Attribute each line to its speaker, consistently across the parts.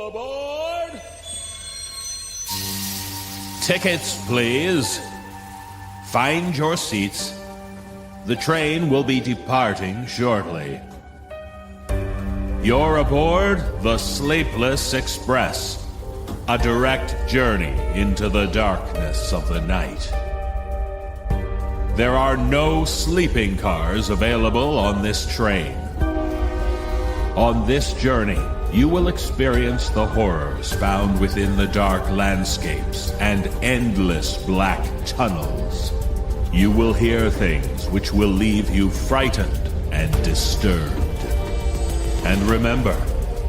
Speaker 1: All aboard! Tickets, please. Find your seats. The train will be departing shortly. You're aboard the Sleepless Express, a direct journey into the darkness of the night. There are no sleeping cars available on this train. On this journey, you will experience the horrors found within the dark landscapes and endless black tunnels. You will hear things which will leave you frightened and disturbed. And remember,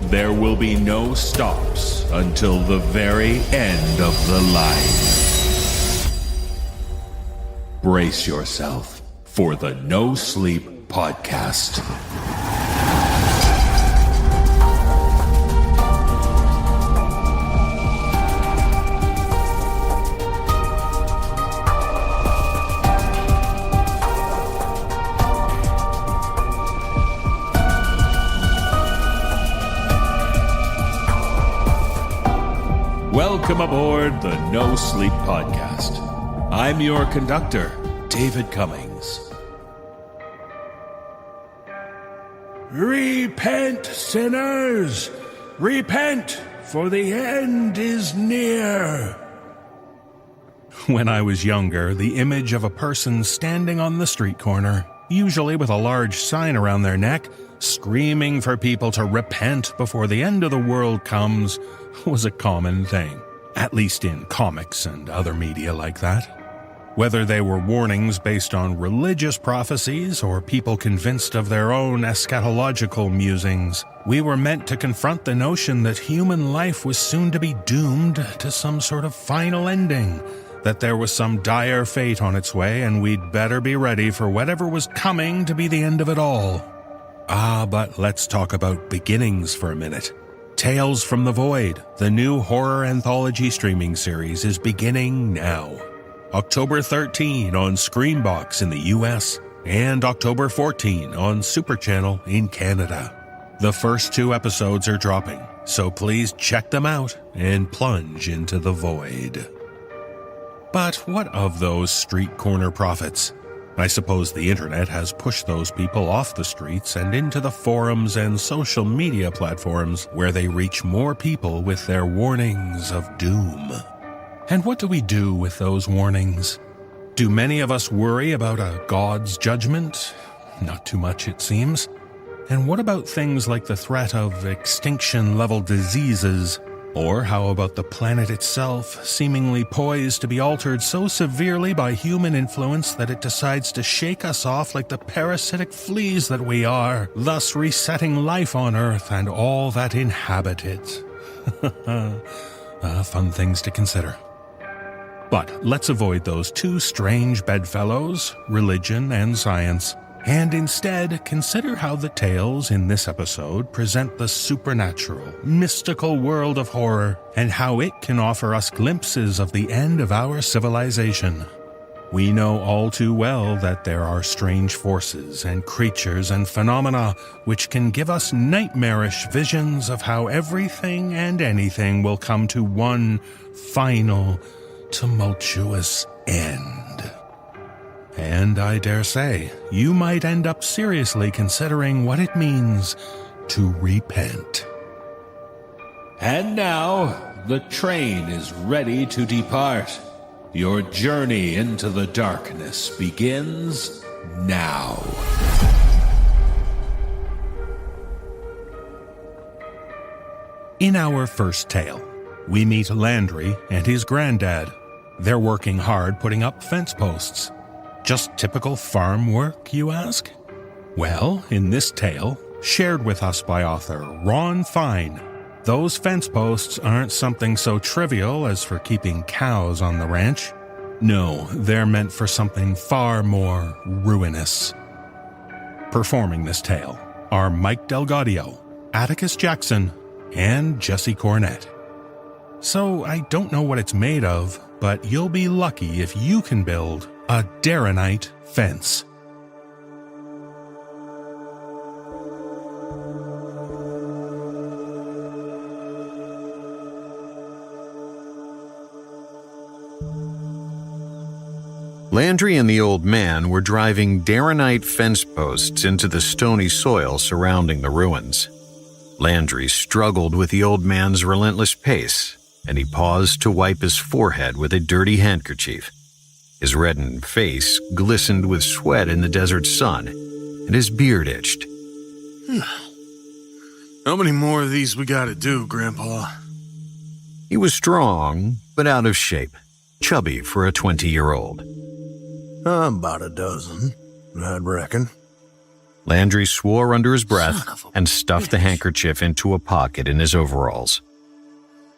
Speaker 1: there will be no stops until the very end of the line. Brace yourself for the No Sleep Podcast. Welcome aboard the No Sleep Podcast. I'm your conductor, David Cummings. Repent, sinners! Repent, for the end is near.
Speaker 2: When I was younger, the image of a person standing on the street corner, usually with a large sign around their neck, screaming for people to repent before the end of the world comes, was a common thing, at least in comics and other media like that. Whether they were warnings based on religious prophecies or people convinced of their own eschatological musings, we were meant to confront the notion that human life was soon to be doomed to some sort of final ending, that there was some dire fate on its way and we'd better be ready for whatever was coming to be the end of it all. But let's talk about beginnings for a minute. Tales from the Void, the new horror anthology streaming series, is beginning now. October 13 on Screenbox in the US and October 14 on Super Channel in Canada. The first 2 episodes are dropping, so please check them out and plunge into the void. But what of those street corner prophets? I suppose the internet has pushed those people off the streets and into the forums and social media platforms where they reach more people with their warnings of doom. And what do we do with those warnings? Do many of us worry about a God's judgment? Not too much, it seems. And what about things like the threat of extinction-level diseases? Or how about the planet itself, seemingly poised to be altered so severely by human influence that it decides to shake us off like the parasitic fleas that we are, thus resetting life on Earth and all that inhabit it? Fun things to consider. But let's avoid those 2 strange bedfellows, religion and science, and instead consider how the tales in this episode present the supernatural, mystical world of horror, and how it can offer us glimpses of the end of our civilization. We know all too well that there are strange forces and creatures and phenomena which can give us nightmarish visions of how everything and anything will come to one final, tumultuous end. And I dare say, you might end up seriously considering what it means to repent.
Speaker 1: And now, the train is ready to depart. Your journey into the darkness begins now.
Speaker 2: In our first tale, we meet Landry and his granddad. They're working hard putting up fence posts. Just typical farm work, you ask? Well, in this tale, shared with us by author Ron Fine, those fence posts aren't something so trivial as for keeping cows on the ranch. No, they're meant for something far more ruinous. Performing this tale are Mike Delgadio, Atticus Jackson, and Jesse Cornett. So I don't know what it's made of, but you'll be lucky if you can build a Darrenite fence.
Speaker 3: Landry and the old man were driving Darrenite fence posts into the stony soil surrounding the ruins. Landry struggled with the old man's relentless pace, and he paused to wipe his forehead with a dirty handkerchief. His reddened face glistened with sweat in the desert sun, and his beard itched.
Speaker 4: How many more of these we gotta do, Grandpa?
Speaker 3: He was strong, but out of shape, chubby for a 20-year-old.
Speaker 5: About a dozen, I'd reckon.
Speaker 3: Landry swore under his breath and stuffed the handkerchief into a pocket in his overalls.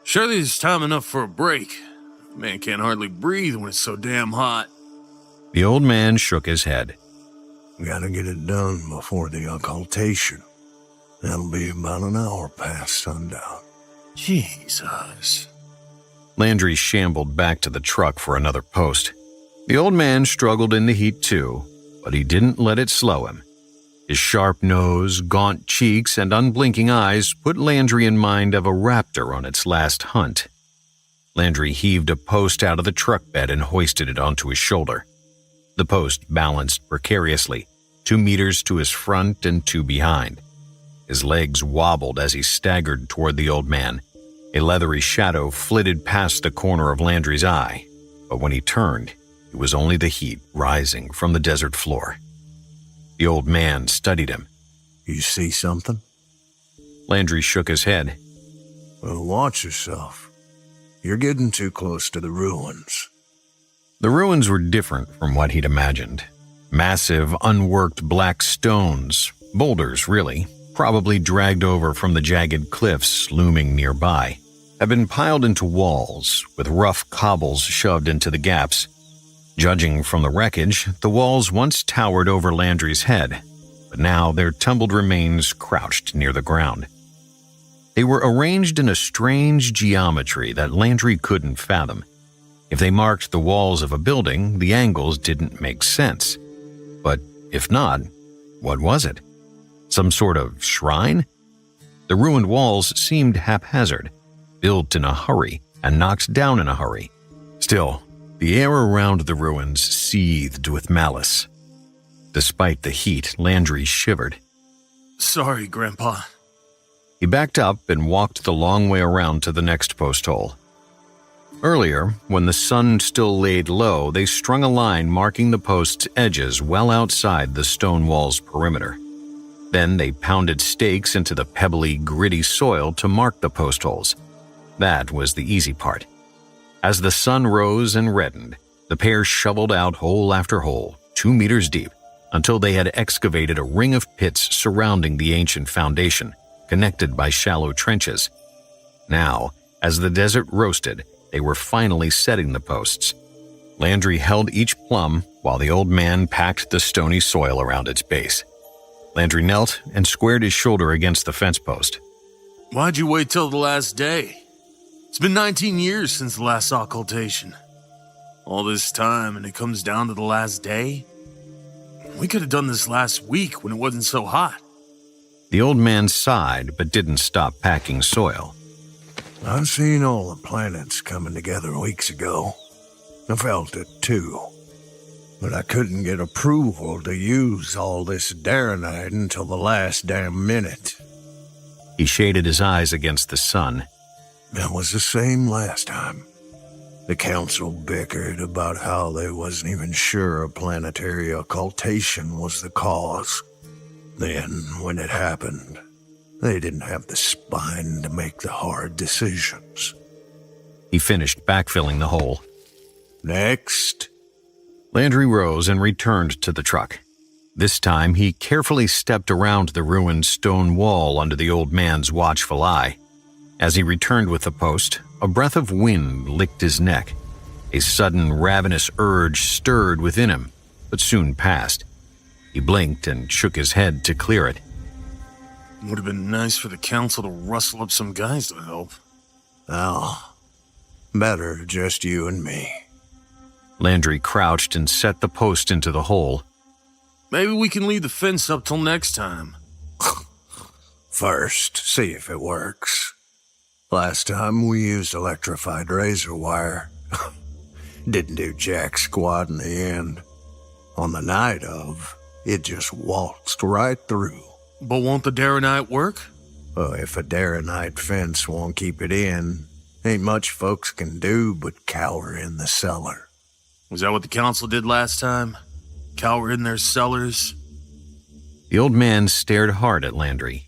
Speaker 4: Surely it's time enough for a break. Man can't hardly breathe when it's so damn hot.
Speaker 3: The old man shook his head.
Speaker 5: We gotta get it done before the occultation. That'll be about an hour past sundown.
Speaker 4: Jesus.
Speaker 3: Landry shambled back to the truck for another post. The old man struggled in the heat too, but he didn't let it slow him. His sharp nose, gaunt cheeks, and unblinking eyes put Landry in mind of a raptor on its last hunt. Landry heaved a post out of the truck bed and hoisted it onto his shoulder. The post balanced precariously, 2 meters to his front and 2 behind. His legs wobbled as he staggered toward the old man. A leathery shadow flitted past the corner of Landry's eye, but when he turned, it was only the heat rising from the desert floor. The old man studied him.
Speaker 5: You see something?
Speaker 3: Landry shook his head.
Speaker 5: Well, watch yourself. You're getting too close to the ruins.
Speaker 3: The ruins were different from what he'd imagined. Massive, unworked black stones, boulders really, probably dragged over from the jagged cliffs looming nearby, had been piled into walls, with rough cobbles shoved into the gaps. Judging from the wreckage, the walls once towered over Landry's head, but now their tumbled remains crouched near the ground. They were arranged in a strange geometry that Landry couldn't fathom. If they marked the walls of a building, the angles didn't make sense. But if not, what was it? Some sort of shrine? The ruined walls seemed haphazard, built in a hurry and knocked down in a hurry. Still, the air around the ruins seethed with malice. Despite the heat, Landry shivered.
Speaker 4: Sorry, Grandpa.
Speaker 3: He backed up and walked the long way around to the next post hole. Earlier, when the sun still laid low, they strung a line marking the post's edges well outside the stone wall's perimeter. Then they pounded stakes into the pebbly, gritty soil to mark the post holes. That was the easy part. As the sun rose and reddened, the pair shoveled out hole after hole, 2 meters deep, until they had excavated a ring of pits surrounding the ancient foundation, connected by shallow trenches. Now, as the desert roasted, they were finally setting the posts. Landry held each plumb while the old man packed the stony soil around its base. Landry knelt and squared his shoulder against the fence post.
Speaker 4: Why'd you wait till the last day? It's been 19 years since the last occultation. All this time and it comes down to the last day? We could have done this last week when it wasn't so hot.
Speaker 3: The old man sighed but didn't stop packing soil.
Speaker 5: I've seen all the planets coming together weeks ago. I felt it too. But I couldn't get approval to use all this Darrenite until the last damn minute.
Speaker 3: He shaded his eyes against the sun.
Speaker 5: That was the same last time. The council bickered about how they wasn't even sure a planetary occultation was the cause. Then, when it happened, they didn't have the spine to make the hard decisions.
Speaker 3: He finished backfilling the hole.
Speaker 5: Next.
Speaker 3: Landry rose and returned to the truck. This time, he carefully stepped around the ruined stone wall under the old man's watchful eye. As he returned with the post, a breath of wind licked his neck. A sudden ravenous urge stirred within him, but soon passed. He blinked and shook his head to clear it.
Speaker 4: Would have been nice for the council to rustle up some guys to help.
Speaker 5: Oh, better just you and me.
Speaker 3: Landry crouched and set the post into the hole.
Speaker 4: Maybe we can leave the fence up till next time.
Speaker 5: First, see if it works. Last time we used electrified razor wire. Didn't do jack squat in the end. On the night of, it just waltzed right through.
Speaker 4: But won't the Darrenite work?
Speaker 5: If a Darrenite fence won't keep it in, ain't much folks can do but cower in the cellar.
Speaker 4: Was that what the council did last time? Cower in their cellars?
Speaker 3: The old man stared hard at Landry.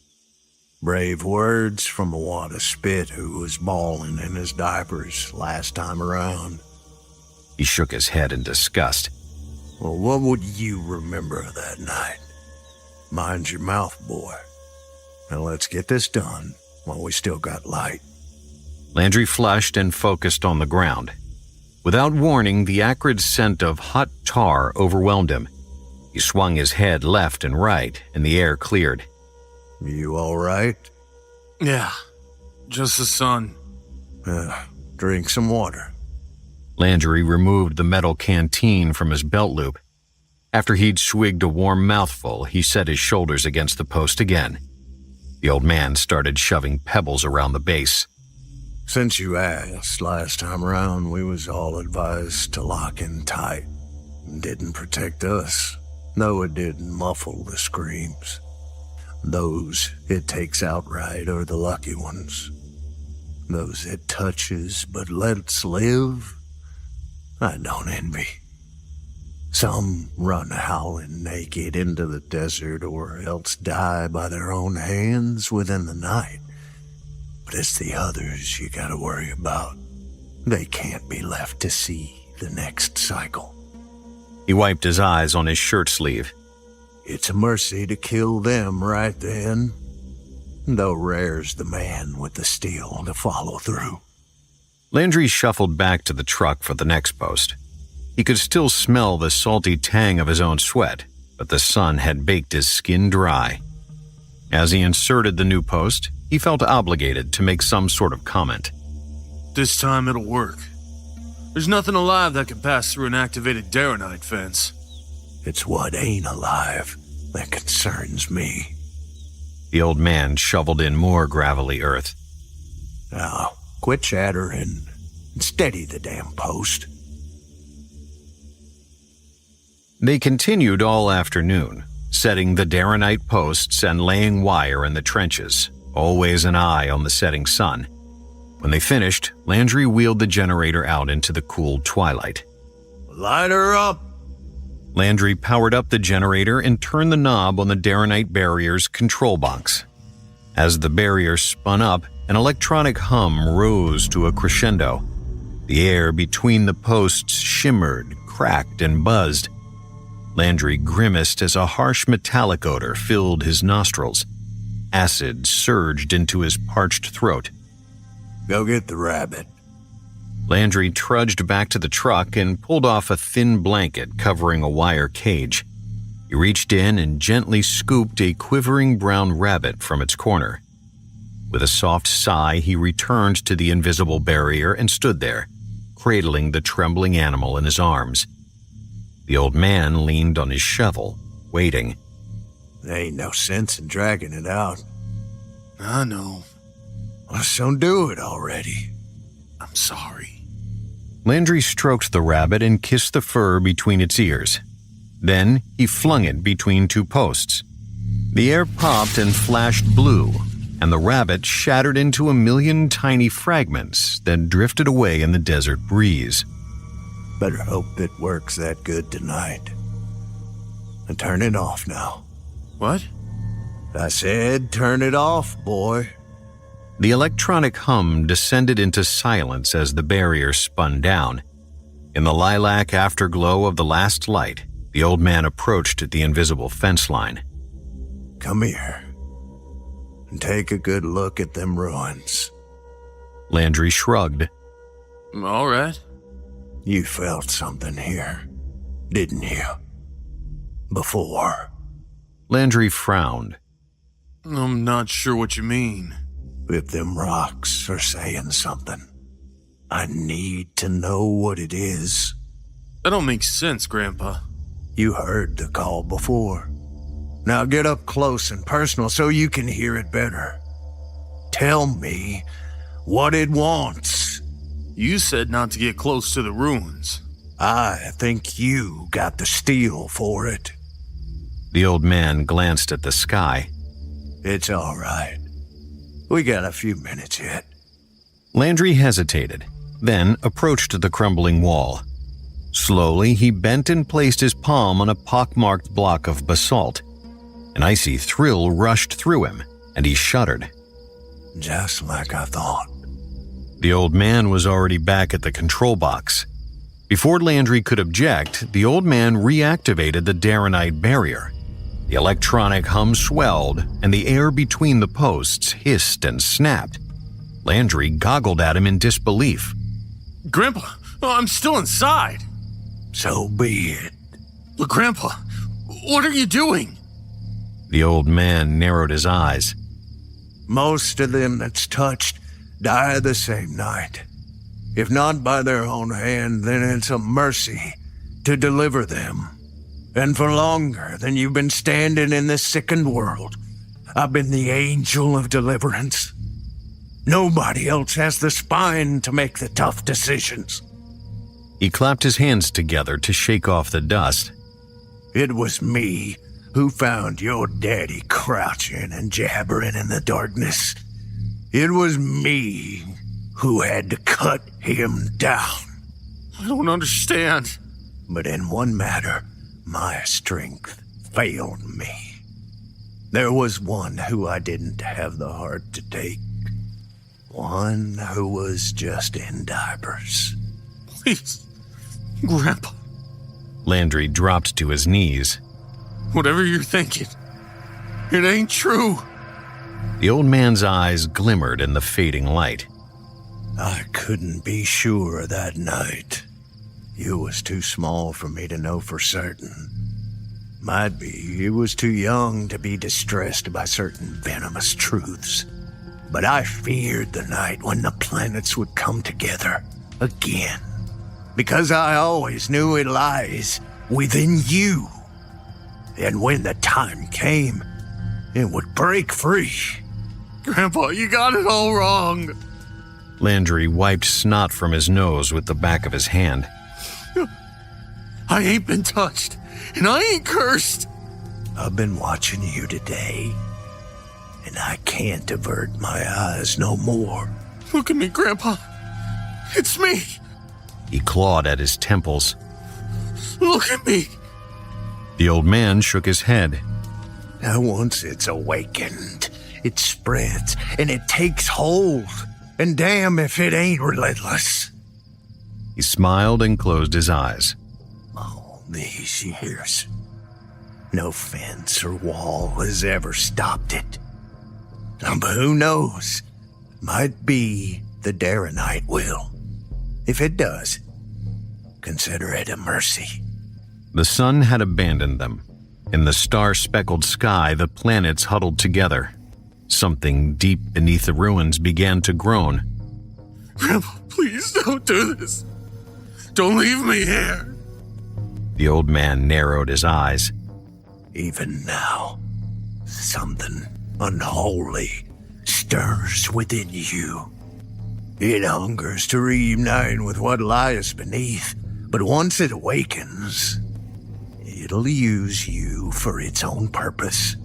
Speaker 5: Brave words from a wad of spit who was bawling in his diapers last time around.
Speaker 3: He shook his head in disgust.
Speaker 5: Well, what would you remember of that night? Mind your mouth, boy. Now let's get this done while we still got light.
Speaker 3: Landry flushed and focused on the ground. Without warning, the acrid scent of hot tar overwhelmed him. He swung his head left and right, and the air cleared.
Speaker 5: You all right?
Speaker 4: Yeah, just the sun.
Speaker 5: Drink some water.
Speaker 3: Landry removed the metal canteen from his belt loop. After he'd swigged a warm mouthful, he set his shoulders against the post again. The old man started shoving pebbles around the base.
Speaker 5: Since you asked, last time around we was all advised to lock in tight. Didn't protect us, though it did muffle the screams. Those it takes outright are the lucky ones. Those it touches but lets live, I don't envy. Some run howling naked into the desert or else die by their own hands within the night. But it's the others you gotta worry about. They can't be left to see the next cycle.
Speaker 3: He wiped his eyes on his shirt sleeve.
Speaker 5: It's a mercy to kill them right then, though rare's the man with the steel to follow through.
Speaker 3: Landry shuffled back to the truck for the next post. He could still smell the salty tang of his own sweat, but the sun had baked his skin dry. As he inserted the new post, he felt obligated to make some sort of comment.
Speaker 4: This time it'll work. There's nothing alive that can pass through an activated Darrenite fence.
Speaker 5: It's what ain't alive that concerns me.
Speaker 3: The old man shoveled in more gravelly earth.
Speaker 5: Now, quit chattering and steady the damn post.
Speaker 3: They continued all afternoon, setting the Darrenite posts and laying wire in the trenches, always an eye on the setting sun. When they finished, Landry wheeled the generator out into the cool twilight.
Speaker 5: Light her up!
Speaker 3: Landry powered up the generator and turned the knob on the Darrenite barrier's control box. As the barrier spun up, an electronic hum rose to a crescendo. The air between the posts shimmered, cracked, and buzzed. Landry grimaced as a harsh metallic odor filled his nostrils. Acid surged into his parched throat.
Speaker 5: Go get the rabbit.
Speaker 3: Landry trudged back to the truck and pulled off a thin blanket covering a wire cage. He reached in and gently scooped a quivering brown rabbit from its corner. With a soft sigh, he returned to the invisible barrier and stood there, cradling the trembling animal in his arms. The old man leaned on his shovel, waiting.
Speaker 5: There ain't no sense in dragging it out.
Speaker 4: I know.
Speaker 5: Well, so do it already.
Speaker 4: I'm sorry.
Speaker 3: Landry stroked the rabbit and kissed the fur between its ears. Then he flung it between two posts. The air popped and flashed blue, and the rabbit shattered into a million tiny fragments that drifted away in the desert breeze.
Speaker 5: Better hope it works that good tonight. And turn it off now.
Speaker 4: What?
Speaker 5: I said turn it off, boy.
Speaker 3: The electronic hum descended into silence as the barrier spun down. In the lilac afterglow of the last light, the old man approached the invisible fence line.
Speaker 5: Come here. And take a good look at them ruins.
Speaker 3: Landry shrugged.
Speaker 4: All right.
Speaker 5: You felt something here, didn't you? Before.
Speaker 3: Landry frowned.
Speaker 4: I'm not sure what you mean.
Speaker 5: If them rocks are saying something, I need to know what it is.
Speaker 4: That don't make sense, Grandpa.
Speaker 5: You heard the call before. Now get up close and personal so you can hear it better. Tell me what it wants.
Speaker 4: You said not to get close to the ruins.
Speaker 5: I think you got the steel for it.
Speaker 3: The old man glanced at the sky.
Speaker 5: It's all right. We got a few minutes yet.
Speaker 3: Landry hesitated, then approached the crumbling wall. Slowly, he bent and placed his palm on a pockmarked block of basalt. An icy thrill rushed through him, and he shuddered.
Speaker 5: Just like I thought.
Speaker 3: The old man was already back at the control box. Before Landry could object, the old man reactivated the Darrenite barrier. The electronic hum swelled, and the air between the posts hissed and snapped. Landry goggled at him in disbelief.
Speaker 4: Grandpa, I'm still inside.
Speaker 5: So be it.
Speaker 4: But Grandpa, what are you doing?
Speaker 3: The old man narrowed his eyes.
Speaker 5: Most of them that's touched die the same night. If not by their own hand, then it's a mercy to deliver them. And for longer than you've been standing in this sickened world, I've been the angel of deliverance. Nobody else has the spine to make the tough decisions.
Speaker 3: He clapped his hands together to shake off the dust.
Speaker 5: It was me who found your daddy crouching and jabbering in the darkness. It was me who had to cut him down.
Speaker 4: I don't understand.
Speaker 5: But in one matter, my strength failed me. There was one who I didn't have the heart to take. One who was just in diapers.
Speaker 4: Please, Grandpa.
Speaker 3: Landry dropped to his knees.
Speaker 4: Whatever you're thinking, it ain't true.
Speaker 3: The old man's eyes glimmered in the fading light.
Speaker 5: I couldn't be sure that night. You was too small for me to know for certain. Might be you was too young to be distressed by certain venomous truths. But I feared the night when the planets would come together again. Because I always knew it lies within you. And when the time came, it would break free.
Speaker 4: Grandpa, you got it all wrong.
Speaker 3: Landry wiped snot from his nose with the back of his hand.
Speaker 4: I ain't been touched, and I ain't cursed.
Speaker 5: I've been watching you today, and I can't avert my eyes no more.
Speaker 4: Look at me, Grandpa. It's me.
Speaker 3: He clawed at his temples.
Speaker 4: Look at me.
Speaker 3: The old man shook his head.
Speaker 5: Now once it's awakened, it spreads and it takes hold. And damn if it ain't relentless.
Speaker 3: He smiled and closed his eyes.
Speaker 5: All these years, no fence or wall has ever stopped it. But who knows? Might be the Darrenite will. If it does, consider it a mercy.
Speaker 3: The sun had abandoned them. In the star-speckled sky, the planets huddled together. Something deep beneath the ruins began to groan.
Speaker 4: Grandpa, please don't do this. Don't leave me here.
Speaker 3: The old man narrowed his eyes.
Speaker 5: Even now, something unholy stirs within you. It hungers to reunite with what lies beneath, but once it awakens, it'll use you for its own purpose.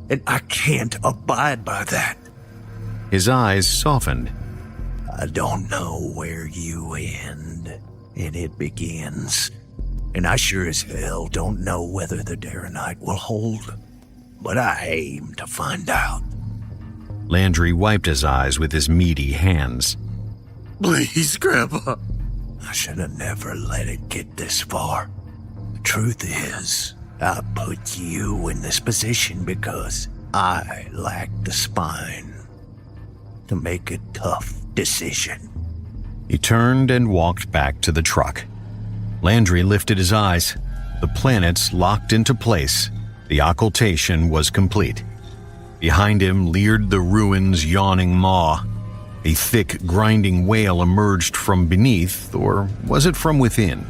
Speaker 5: And I can't abide by that.
Speaker 3: His eyes softened.
Speaker 5: I don't know where you end and it begins. And I sure as hell don't know whether the Darrenite will hold. But I aim to find out.
Speaker 3: Landry wiped his eyes with his meaty hands.
Speaker 4: Please, Grandpa.
Speaker 5: I should have never let it get this far. The truth is, I put you in this position because I lack the spine to make a tough decision.
Speaker 3: He turned and walked back to the truck. Landry lifted his eyes. The planets locked into place. The occultation was complete. Behind him leered the ruin's yawning maw. A thick, grinding wail emerged from beneath, or was it from within?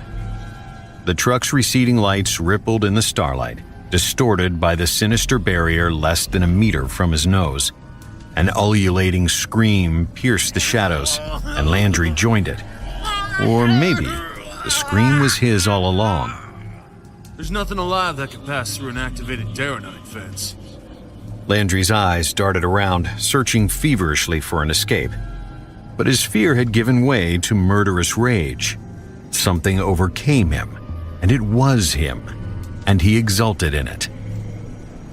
Speaker 3: The truck's receding lights rippled in the starlight, distorted by the sinister barrier less than a meter from his nose. An ululating scream pierced the shadows, and Landry joined it. Or maybe The scream was his all along.
Speaker 4: There's nothing alive that could pass through an activated Darrenite fence.
Speaker 3: Landry's eyes darted around, searching feverishly for an escape. But his fear had given way to murderous rage. Something overcame him, and it was him, and he exulted in it.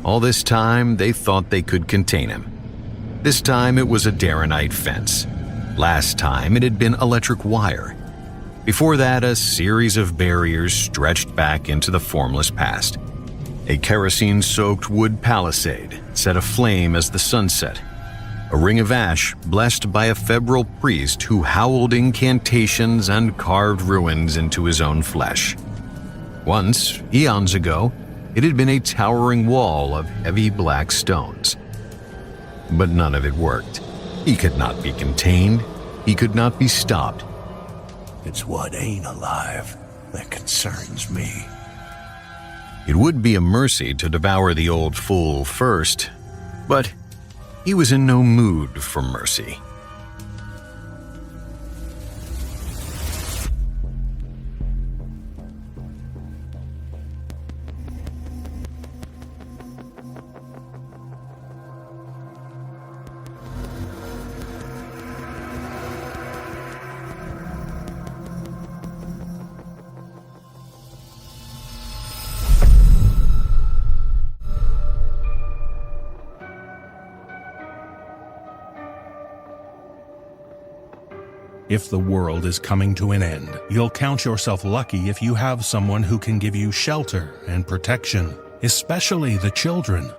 Speaker 3: All this time, they thought they could contain him. This time, it was a Darrenite fence. Last time, it had been electric wire. Before that, a series of barriers stretched back into the formless past. A kerosene-soaked wood palisade set aflame as the sun set. A ring of ash blessed by a febrile priest who howled incantations and carved ruins into his own flesh. Once, eons ago, it had been a towering wall of heavy black stones. But none of it worked. He could not be contained. He could not be stopped.
Speaker 5: It's what ain't alive that concerns me.
Speaker 3: It would be a mercy to devour the old fool first, but he was in no mood for mercy.
Speaker 2: If the world is coming to an end, you'll count yourself lucky if you have someone who can give you shelter and protection, especially the children.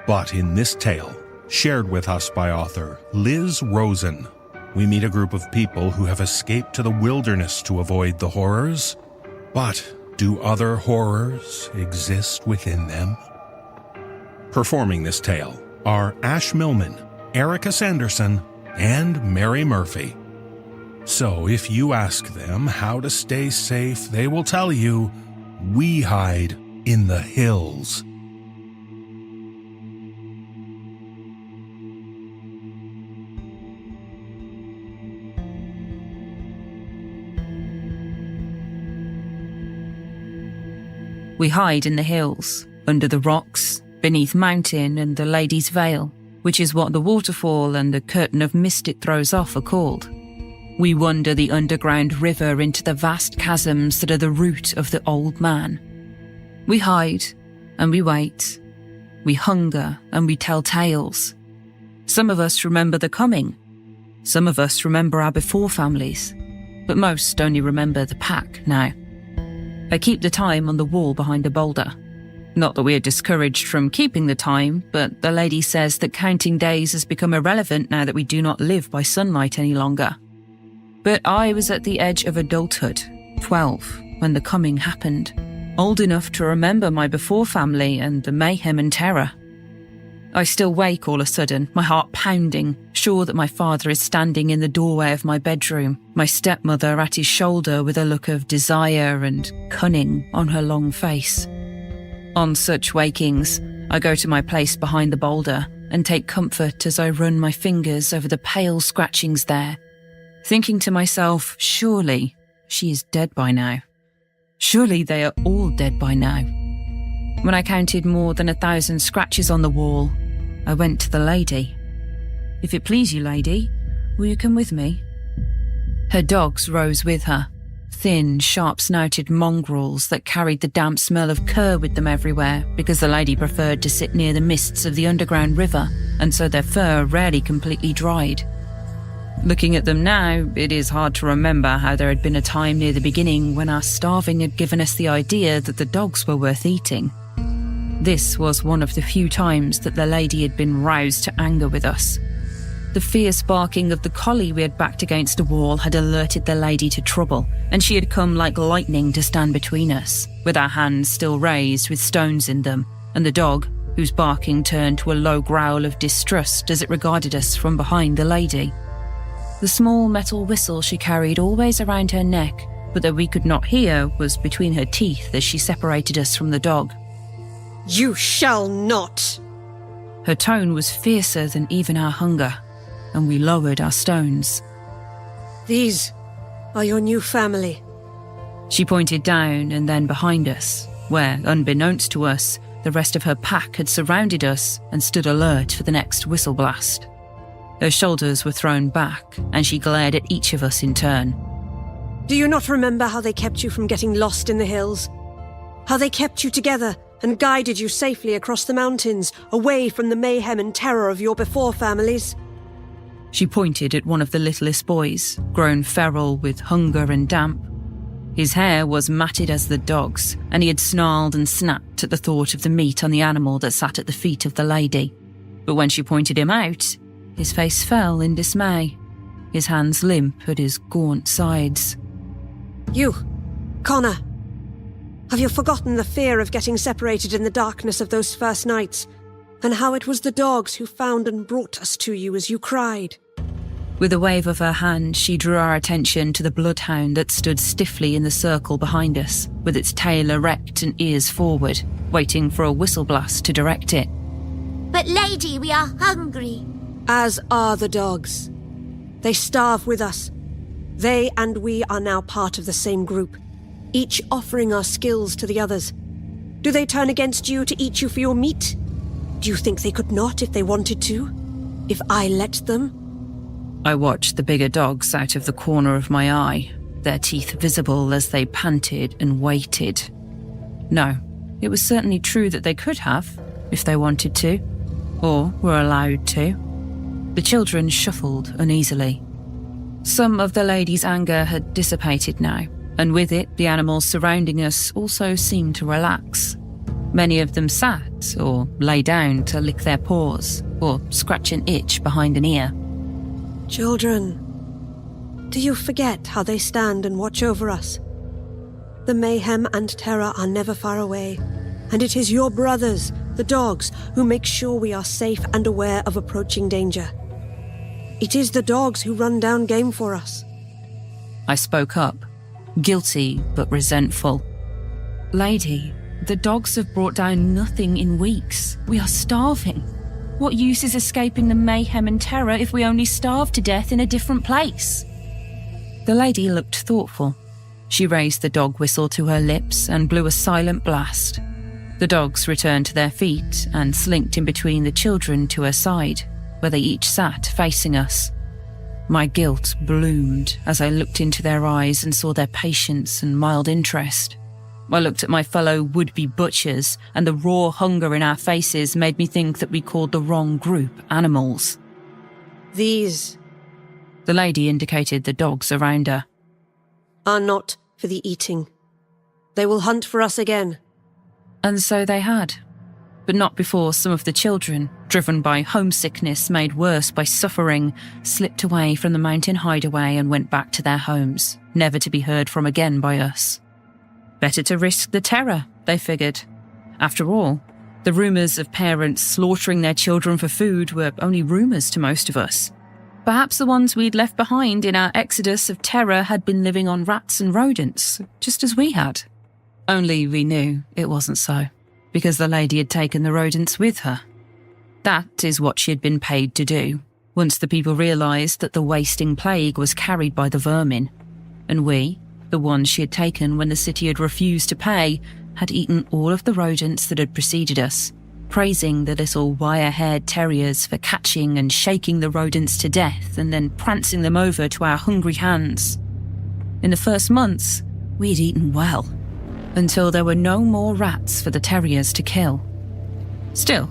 Speaker 2: But in this tale, shared with us by author Liz Rosen, we meet a group of people who have escaped to the wilderness to avoid the horrors. But do other horrors exist within them? Performing this tale are Ash Millman, Erica Sanderson, and Mary Murphy. So if you ask them how to stay safe, they will tell you, we hide in the hills.
Speaker 6: We hide in the hills, under the rocks, beneath Mountain and the Lady's Veil, which is what the waterfall and the curtain of mist it throws off are called. We wander the underground river into the vast chasms that are the root of the old man. We hide and we wait. We hunger and we tell tales. Some of us remember the coming. Some of us remember our before families. But most only remember the pack now. I keep the time on the wall behind a boulder. Not that we are discouraged from keeping the time, but the lady says that counting days has become irrelevant now that we do not live by sunlight any longer. But I was at the edge of adulthood, 12, when the coming happened, old enough to remember my before family and the mayhem and terror. I still wake all of a sudden, my heart pounding, sure that my father is standing in the doorway of my bedroom, my stepmother at his shoulder with a look of desire and cunning on her long face. On such wakings, I go to my place behind the boulder and take comfort as I run my fingers over the pale scratchings there, thinking to myself, surely she is dead by now. Surely they are all dead by now. When I counted more than 1,000 scratches on the wall, I went to the lady. If it please you, lady, will you come with me? Her dogs rose with her, thin, sharp-snouted mongrels that carried the damp smell of cur with them everywhere because the lady preferred to sit near the mists of the underground river, and so their fur rarely completely dried. Looking at them now, it is hard to remember how there had been a time near the beginning when our starving had given us the idea that the dogs were worth eating. This was one of the few times that the lady had been roused to anger with us. The fierce barking of the collie we had backed against a wall had alerted the lady to trouble, and she had come like lightning to stand between us, with our hands still raised with stones in them, and the dog, whose barking turned to a low growl of distrust as it regarded us from behind the lady. The small metal whistle she carried always around her neck, but that we could not hear, was between her teeth as she separated us from the dog.
Speaker 7: You shall not!
Speaker 6: Her tone was fiercer than even our hunger, and we lowered our stones.
Speaker 7: These are your new family.
Speaker 6: She pointed down and then behind us, where, unbeknownst to us, the rest of her pack had surrounded us and stood alert for the next whistle blast. Her shoulders were thrown back, and she glared at each of us in turn.
Speaker 7: Do you not remember how they kept you from getting lost in the hills? How they kept you together and guided you safely across the mountains, away from the mayhem and terror of your before families?
Speaker 6: She pointed at one of the littlest boys, grown feral with hunger and damp. His hair was matted as the dog's, and he had snarled and snapped at the thought of the meat on the animal that sat at the feet of the lady. But when she pointed him out, his face fell in dismay, his hands limp at his gaunt sides.
Speaker 7: You, Connor. Have you forgotten the fear of getting separated in the darkness of those first nights, and how it was the dogs who found and brought us to you as you cried?
Speaker 6: With a wave of her hand, she drew our attention to the bloodhound that stood stiffly in the circle behind us, with its tail erect and ears forward, waiting for a whistle blast to direct it.
Speaker 8: But lady, we are hungry.
Speaker 7: As are the dogs. They starve with us. They and we are now part of the same group, each offering our skills to the others. Do they turn against you to eat you for your meat? Do you think they could not if they wanted to? If I let them?
Speaker 6: I watched the bigger dogs out of the corner of my eye, their teeth visible as they panted and waited. No, it was certainly true that they could have, if they wanted to, or were allowed to. The children shuffled uneasily. Some of the lady's anger had dissipated now, and with it the animals surrounding us also seemed to relax. Many of them sat or lay down to lick their paws or scratch an itch behind an ear.
Speaker 7: Children, do you forget how they stand and watch over us? The mayhem and terror are never far away, and it is your brothers, the dogs, who make sure we are safe and aware of approaching danger. It is the dogs who run down game for us.
Speaker 6: I spoke up, guilty but resentful. Lady, the dogs have brought down nothing in weeks. We are starving. What use is escaping the mayhem and terror if we only starve to death in a different place? The lady looked thoughtful. She raised the dog whistle to her lips and blew a silent blast. The dogs returned to their feet and slinked in between the children to her side, where they each sat facing us. My guilt bloomed as I looked into their eyes and saw their patience and mild interest. I looked at my fellow would-be butchers, and the raw hunger in our faces made me think that we called the wrong group animals.
Speaker 7: These,
Speaker 6: the lady indicated the dogs around her,
Speaker 7: are not for the eating. They will hunt for us again.
Speaker 6: And so they had. But not before some of the children, driven by homesickness made worse by suffering, slipped away from the mountain hideaway and went back to their homes, never to be heard from again by us. Better to risk the terror, they figured. After all, the rumours of parents slaughtering their children for food were only rumours to most of us. Perhaps the ones we'd left behind in our exodus of terror had been living on rats and rodents, just as we had. Only we knew it wasn't so, because the lady had taken the rodents with her. That is what she had been paid to do, once the people realised that the wasting plague was carried by the vermin, and we, the ones she had taken when the city had refused to pay, had eaten all of the rodents that had preceded us, praising the little wire-haired terriers for catching and shaking the rodents to death and then prancing them over to our hungry hands. In the first months, we had eaten well, until there were no more rats for the terriers to kill. Still,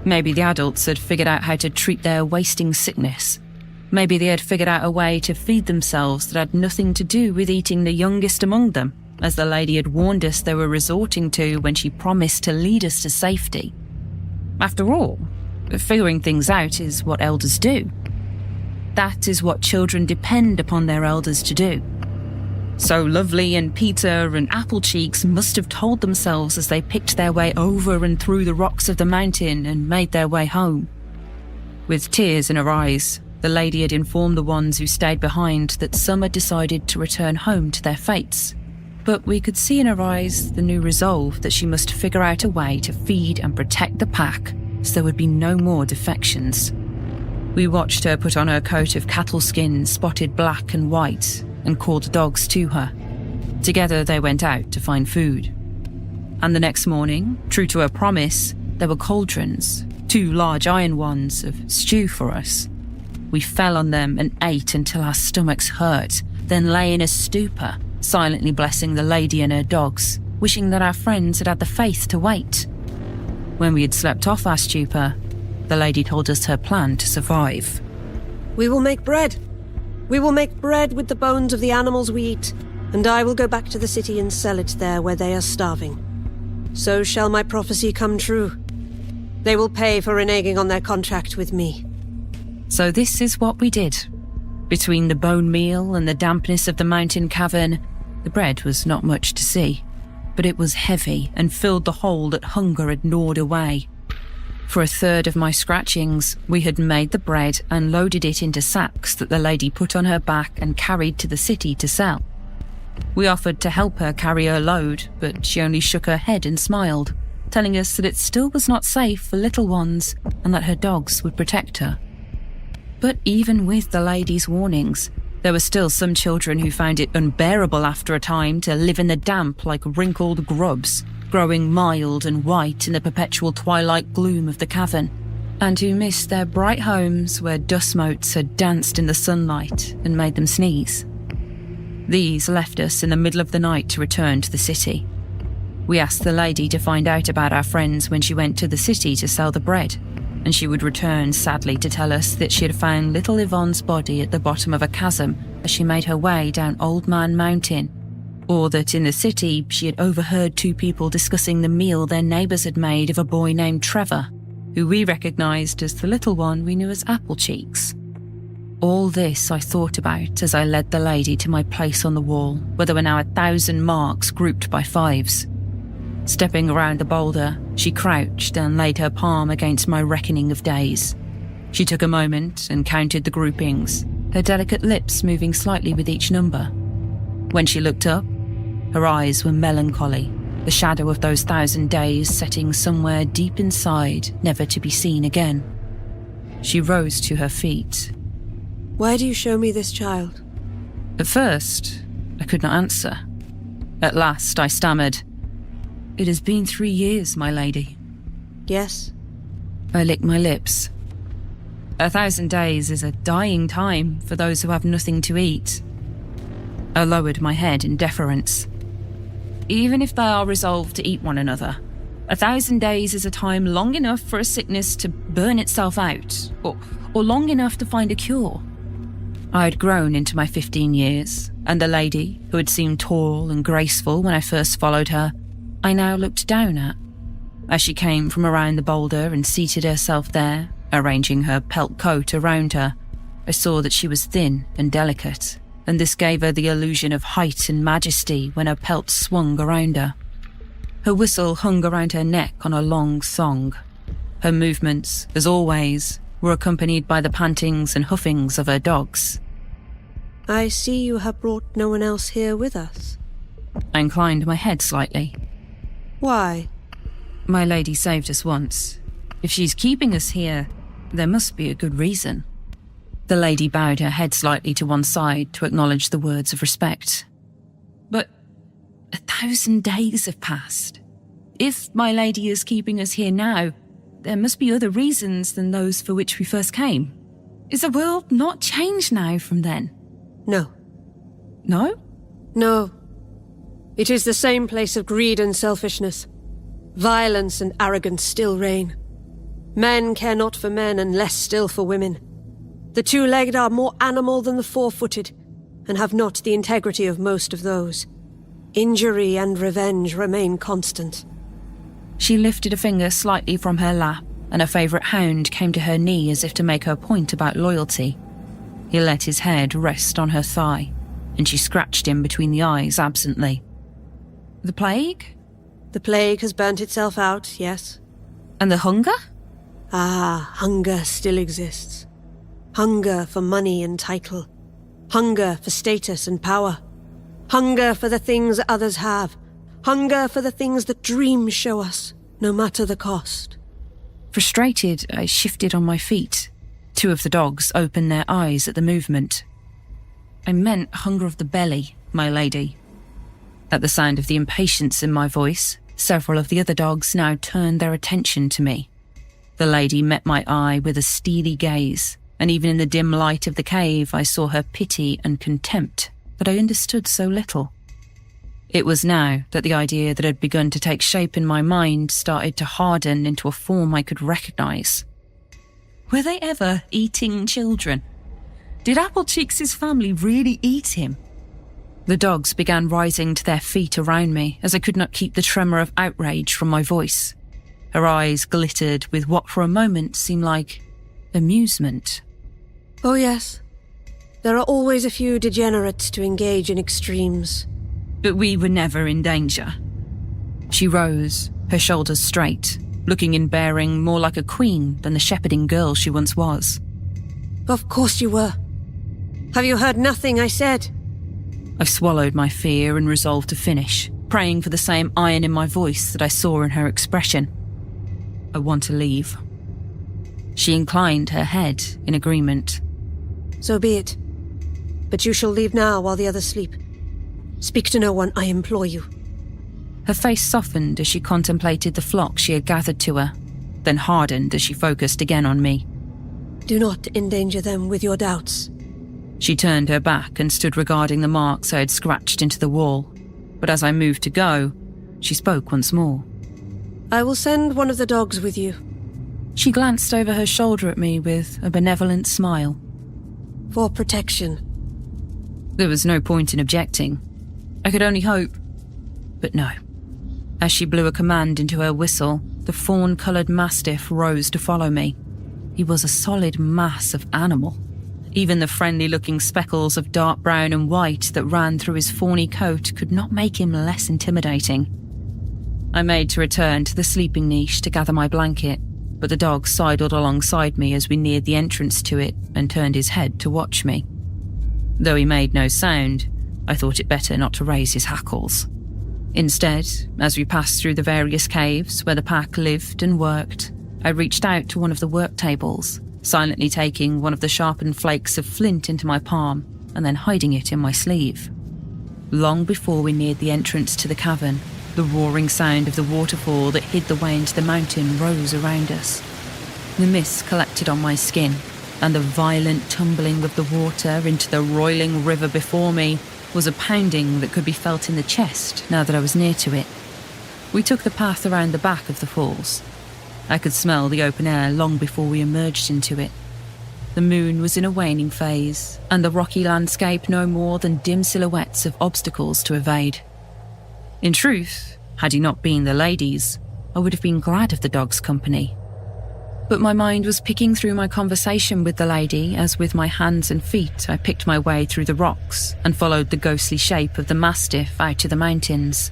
Speaker 6: maybe the adults had figured out how to treat their wasting sickness. Maybe they had figured out a way to feed themselves that had nothing to do with eating the youngest among them, as the lady had warned us they were resorting to when she promised to lead us to safety. After all, figuring things out is what elders do. That is what children depend upon their elders to do. So Lovely and Peter and Applecheeks must have told themselves as they picked their way over and through the rocks of the mountain and made their way home. With tears in her eyes, the lady had informed the ones who stayed behind that some had decided to return home to their fates. But we could see in her eyes the new resolve that she must figure out a way to feed and protect the pack so there would be no more defections. We watched her put on her coat of cattle skin spotted black and white and called the dogs to her. Together they went out to find food. And the next morning, true to her promise, there were cauldrons, 2 large iron ones, of stew for us. We fell on them and ate until our stomachs hurt, then lay in a stupor, silently blessing the lady and her dogs, wishing that our friends had had the faith to wait. When we had slept off our stupor, the lady told us her plan to survive.
Speaker 7: We will make bread. We will make bread with the bones of the animals we eat, and I will go back to the city and sell it there where they are starving. So shall my prophecy come true. They will pay for reneging on their contract with me.
Speaker 6: So this is what we did. Between the bone meal and the dampness of the mountain cavern, the bread was not much to see, but it was heavy and filled the hole that hunger had gnawed away. For a third of my scratchings, we had made the bread and loaded it into sacks that the lady put on her back and carried to the city to sell. We offered to help her carry her load, but she only shook her head and smiled, telling us that it still was not safe for little ones and that her dogs would protect her. But even with the lady's warnings, there were still some children who found it unbearable after a time to live in the damp like wrinkled grubs, growing mild and white in the perpetual twilight gloom of the cavern, and who missed their bright homes where dust motes had danced in the sunlight and made them sneeze. These left us in the middle of the night to return to the city. We asked the lady to find out about our friends when she went to the city to sell the bread, and she would return sadly to tell us that she had found little Yvonne's body at the bottom of a chasm as she made her way down Old Man Mountain, or that in the city she had overheard 2 people discussing the meal their neighbours had made of a boy named Trevor, who we recognised as the little one we knew as Applecheeks. All this I thought about as I led the lady to my place on the wall, where there were now 1,000 marks grouped by 5s. Stepping around the boulder, she crouched and laid her palm against my reckoning of days. She took a moment and counted the groupings, her delicate lips moving slightly with each number. When she looked up, her eyes were melancholy, the shadow of those 1,000 days setting somewhere deep inside, never to be seen again. She rose to her feet.
Speaker 7: Why do you show me this child?
Speaker 6: At first, I could not answer. At last, I stammered, "It has been 3 years, my lady."
Speaker 7: Yes?
Speaker 6: I licked my lips. 1,000 days is a dying time for those who have nothing to eat. I lowered my head in deference. Even if they are resolved to eat one another, 1,000 days is a time long enough for a sickness to burn itself out, or long enough to find a cure. I had grown into my 15 years, and the lady, who had seemed tall and graceful when I first followed her, I now looked down at. As she came from around the boulder and seated herself there, arranging her pelt coat around her, I saw that she was thin and delicate, and this gave her the illusion of height and majesty when her pelt swung around her. Her whistle hung around her neck on a long thong. Her movements, as always, were accompanied by the pantings and huffings of her dogs.
Speaker 7: I see you have brought no one else here with us.
Speaker 6: I inclined my head slightly.
Speaker 7: Why?
Speaker 6: My lady saved us once. If she's keeping us here, there must be a good reason. The lady bowed her head slightly to one side to acknowledge the words of respect. But 1,000 days have passed. If my lady is keeping us here now, there must be other reasons than those for which we first came. Is the world not changed now from then?
Speaker 7: No.
Speaker 6: No?
Speaker 7: No. It is the same place of greed and selfishness. Violence and arrogance still reign. Men care not for men and less still for women. The 2-legged are more animal than the 4-footed, and have not the integrity of most of those. Injury and revenge remain constant.
Speaker 6: She lifted a finger slightly from her lap, and her favourite hound came to her knee as if to make her point about loyalty. He let his head rest on her thigh, and she scratched him between the eyes absently. The plague?
Speaker 7: The plague has burnt itself out, yes.
Speaker 6: And the hunger?
Speaker 7: Ah, hunger still exists. Hunger for money and title. Hunger for status and power. Hunger for the things others have. Hunger for the things that dreams show us, no matter the cost.
Speaker 6: Frustrated, I shifted on my feet. 2 of the dogs opened their eyes at the movement. I meant hunger of the belly, my lady. At the sound of the impatience in my voice, several of the other dogs now turned their attention to me. The lady met my eye with a steely gaze, and even in the dim light of the cave I saw her pity and contempt that I understood so little. It was now that the idea that had begun to take shape in my mind started to harden into a form I could recognise. Were they ever eating children? Did Applecheeks' family really eat him? The dogs began rising to their feet around me as I could not keep the tremor of outrage from my voice. Her eyes glittered with what for a moment seemed like amusement.
Speaker 7: Oh yes, there are always a few degenerates to engage in extremes.
Speaker 6: But we were never in danger. She rose, her shoulders straight, looking in bearing more like a queen than the shepherding girl she once was.
Speaker 7: Of course you were. Have you heard nothing I said?
Speaker 6: I swallowed my fear and resolved to finish, praying for the same iron in my voice that I saw in her expression. I want to leave. She inclined her head in agreement.
Speaker 7: So be it. But you shall leave now while the others sleep. Speak to no one, I implore you.
Speaker 6: Her face softened as she contemplated the flock she had gathered to her, then hardened as she focused again on me.
Speaker 7: Do not endanger them with your doubts.
Speaker 6: She turned her back and stood regarding the marks I had scratched into the wall, but as I moved to go, she spoke once more.
Speaker 7: I will send one of the dogs with you.
Speaker 6: She glanced over her shoulder at me with a benevolent smile.
Speaker 7: For protection.
Speaker 6: There was no point in objecting. I could only hope. But no. As she blew a command into her whistle, the fawn-coloured mastiff rose to follow me. He was a solid mass of animal. Even the friendly-looking speckles of dark brown and white that ran through his fawny coat could not make him less intimidating. I made to return to the sleeping niche to gather my blanket, but the dog sidled alongside me as we neared the entrance to it and turned his head to watch me. Though he made no sound, I thought it better not to raise his hackles. Instead, as we passed through the various caves where the pack lived and worked, I reached out to one of the work tables, silently taking one of the sharpened flakes of flint into my palm and then hiding it in my sleeve. Long before we neared the entrance to the cavern, the roaring sound of the waterfall that hid the way into the mountain rose around us. The mist collected on my skin, and the violent tumbling of the water into the roiling river before me was a pounding that could be felt in the chest now that I was near to it. We took the path around the back of the falls. I could smell the open air long before we emerged into it. The moon was in a waning phase, and the rocky landscape no more than dim silhouettes of obstacles to evade. In truth, had he not been the ladies, I would have been glad of the dog's company. But my mind was picking through my conversation with the lady as with my hands and feet I picked my way through the rocks and followed the ghostly shape of the mastiff out to the mountains.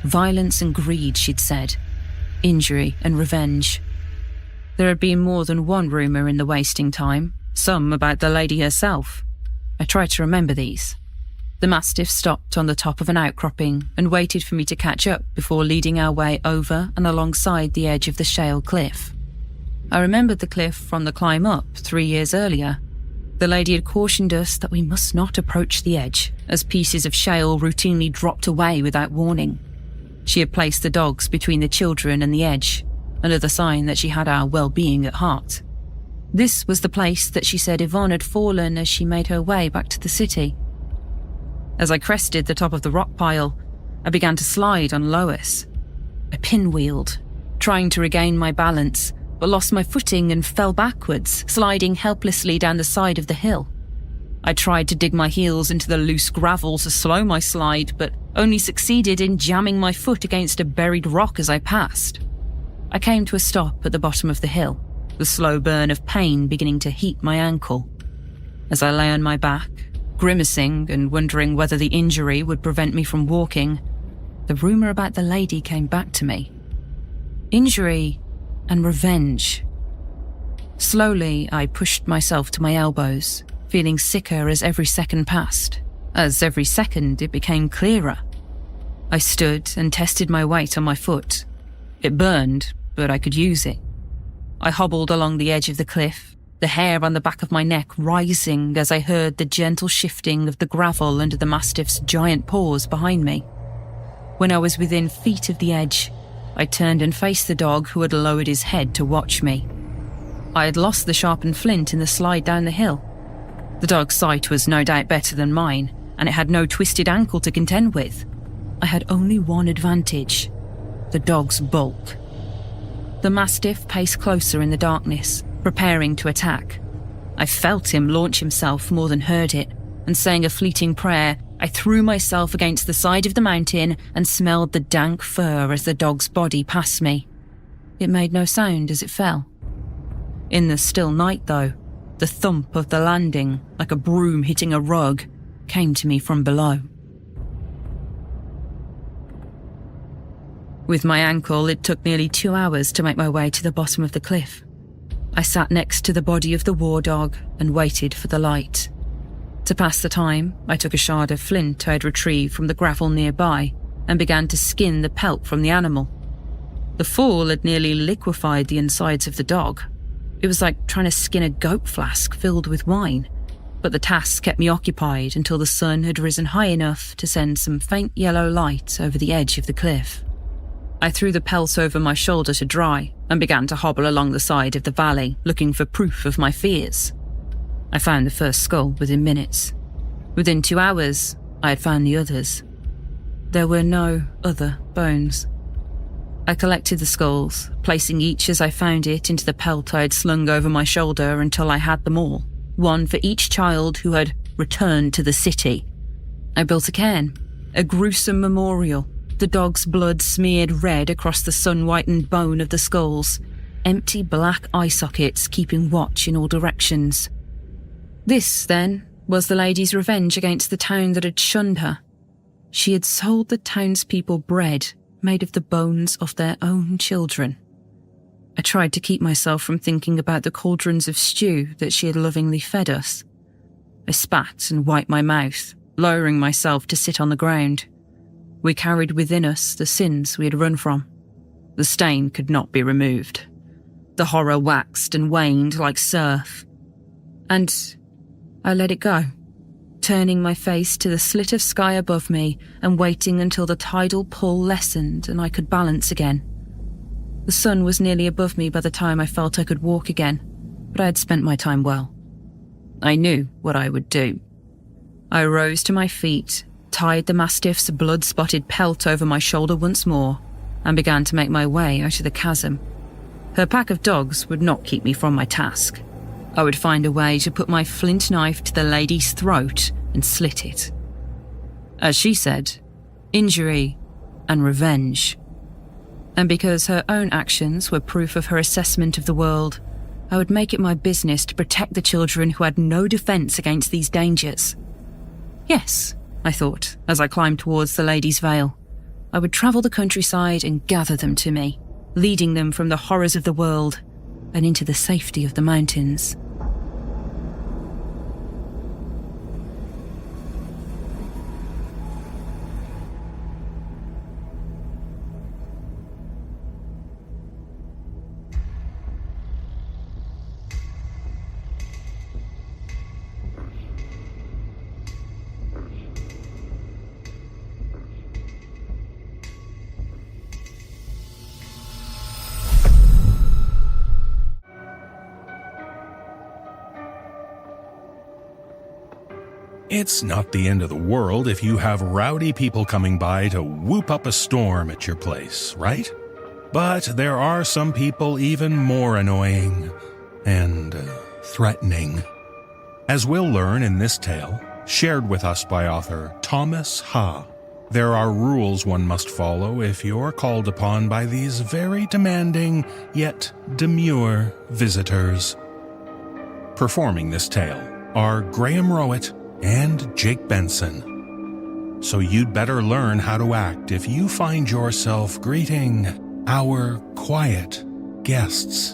Speaker 6: Violence and greed, she'd said. Injury and revenge. There had been more than one rumour in the wasting time, some about the lady herself. I tried to remember these. The mastiff stopped on the top of an outcropping and waited for me to catch up before leading our way over and alongside the edge of the shale cliff. I remembered the cliff from the climb up 3 years earlier. The lady had cautioned us that we must not approach the edge, as pieces of shale routinely dropped away without warning. She had placed the dogs between the children and the edge, another sign that she had our well-being at heart. This was the place that she said Yvonne had fallen as she made her way back to the city. As I crested the top of the rock pile, I began to slide on Lois. I pinwheeled, trying to regain my balance, but lost my footing and fell backwards, sliding helplessly down the side of the hill. I tried to dig my heels into the loose gravel to slow my slide, but only succeeded in jamming my foot against a buried rock as I passed. I came to a stop at the bottom of the hill, the slow burn of pain beginning to heat my ankle. As I lay on my back, grimacing and wondering whether the injury would prevent me from walking, the rumour about the lady came back to me. Injury and revenge. Slowly, I pushed myself to my elbows, feeling sicker as every second passed. As every second, it became clearer. I stood and tested my weight on my foot. It burned, but I could use it. I hobbled along the edge of the cliff, the hair on the back of my neck rising as I heard the gentle shifting of the gravel under the mastiff's giant paws behind me. When I was within feet of the edge, I turned and faced the dog who had lowered his head to watch me. I had lost the sharpened flint in the slide down the hill. The dog's sight was no doubt better than mine, and it had no twisted ankle to contend with. I had only one advantage: the dog's bulk. The Mastiff paced closer in the darkness, preparing to attack. I felt him launch himself more than heard it, and saying a fleeting prayer, I threw myself against the side of the mountain and smelled the dank fur as the dog's body passed me. It made no sound as it fell. In the still night, though, the thump of the landing, like a broom hitting a rug, came to me from below. With my ankle, it took nearly 2 hours to make my way to the bottom of the cliff. I sat next to the body of the war dog and waited for the light. To pass the time, I took a shard of flint I had retrieved from the gravel nearby and began to skin the pelt from the animal. The fall had nearly liquefied the insides of the dog. It was like trying to skin a goat flask filled with wine, but the task kept me occupied until the sun had risen high enough to send some faint yellow light over the edge of the cliff. I threw the pelt over my shoulder to dry and began to hobble along the side of the valley, looking for proof of my fears. I found the first skull within minutes. Within 2 hours, I had found the others. There were no other bones. I collected the skulls, placing each as I found it into the pelt I had slung over my shoulder until I had them all, one for each child who had returned to the city. I built a cairn, a gruesome memorial, the dog's blood smeared red across the sun-whitened bone of the skulls, empty black eye sockets keeping watch in all directions. This, then, was the lady's revenge against the town that had shunned her. She had sold the townspeople bread made of the bones of their own children. I tried to keep myself from thinking about the cauldrons of stew that she had lovingly fed us. I spat and wiped my mouth, lowering myself to sit on the ground. We carried within us the sins we had run from. The stain could not be removed. The horror waxed and waned like surf. And I let it go, turning my face to the slit of sky above me and waiting until the tidal pull lessened and I could balance again. The sun was nearly above me by the time I felt I could walk again, but I had spent my time well. I knew what I would do. I rose to my feet, tied the Mastiff's blood-spotted pelt over my shoulder once more, and began to make my way out of the chasm. Her pack of dogs would not keep me from my task. I would find a way to put my flint knife to the lady's throat and slit it. As she said, injury and revenge. And because her own actions were proof of her assessment of the world, I would make it my business to protect the children who had no defence against these dangers. Yes, I thought, as I climbed towards the lady's veil. I would travel the countryside and gather them to me, leading them from the horrors of the world and into the safety of the mountains.
Speaker 2: It's not the end of the world if you have rowdy people coming by to whoop up a storm at your place, right? But there are some people even more annoying and threatening. As we'll learn in this tale, shared with us by author Thomas Ha, there are rules one must follow if you're called upon by these very demanding yet demure visitors. Performing this tale are Graham Rowett and Jake Benson. So you'd better learn how to act if you find yourself greeting our quiet guests.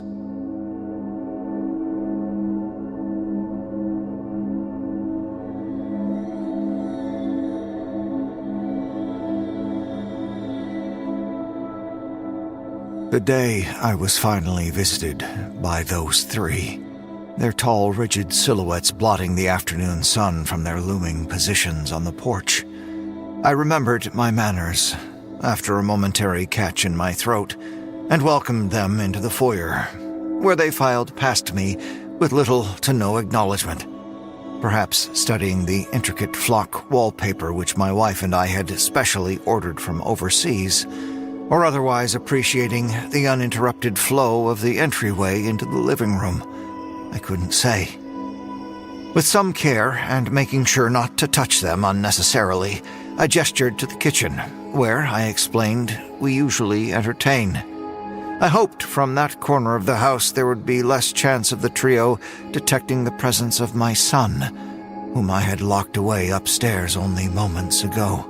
Speaker 9: The day I was finally visited by those three, their tall, rigid silhouettes blotting the afternoon sun from their looming positions on the porch, I remembered my manners, after a momentary catch in my throat, and welcomed them into the foyer, where they filed past me with little to no acknowledgement, perhaps studying the intricate flock wallpaper which my wife and I had specially ordered from overseas, or otherwise appreciating the uninterrupted flow of the entryway into the living room. I couldn't say. With some care, and making sure not to touch them unnecessarily, I gestured to the kitchen, where, I explained, we usually entertain. I hoped from that corner of the house there would be less chance of the trio detecting the presence of my son, whom I had locked away upstairs only moments ago.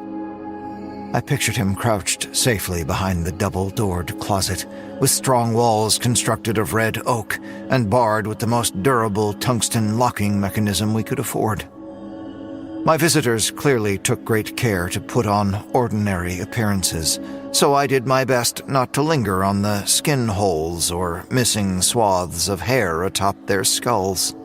Speaker 9: I pictured him crouched safely behind the double-doored closet, with strong walls constructed of red oak and barred with the most durable tungsten locking mechanism we could afford. My visitors clearly took great care to put on ordinary appearances, so I did my best not to linger on the skin holes or missing swaths of hair atop their skulls.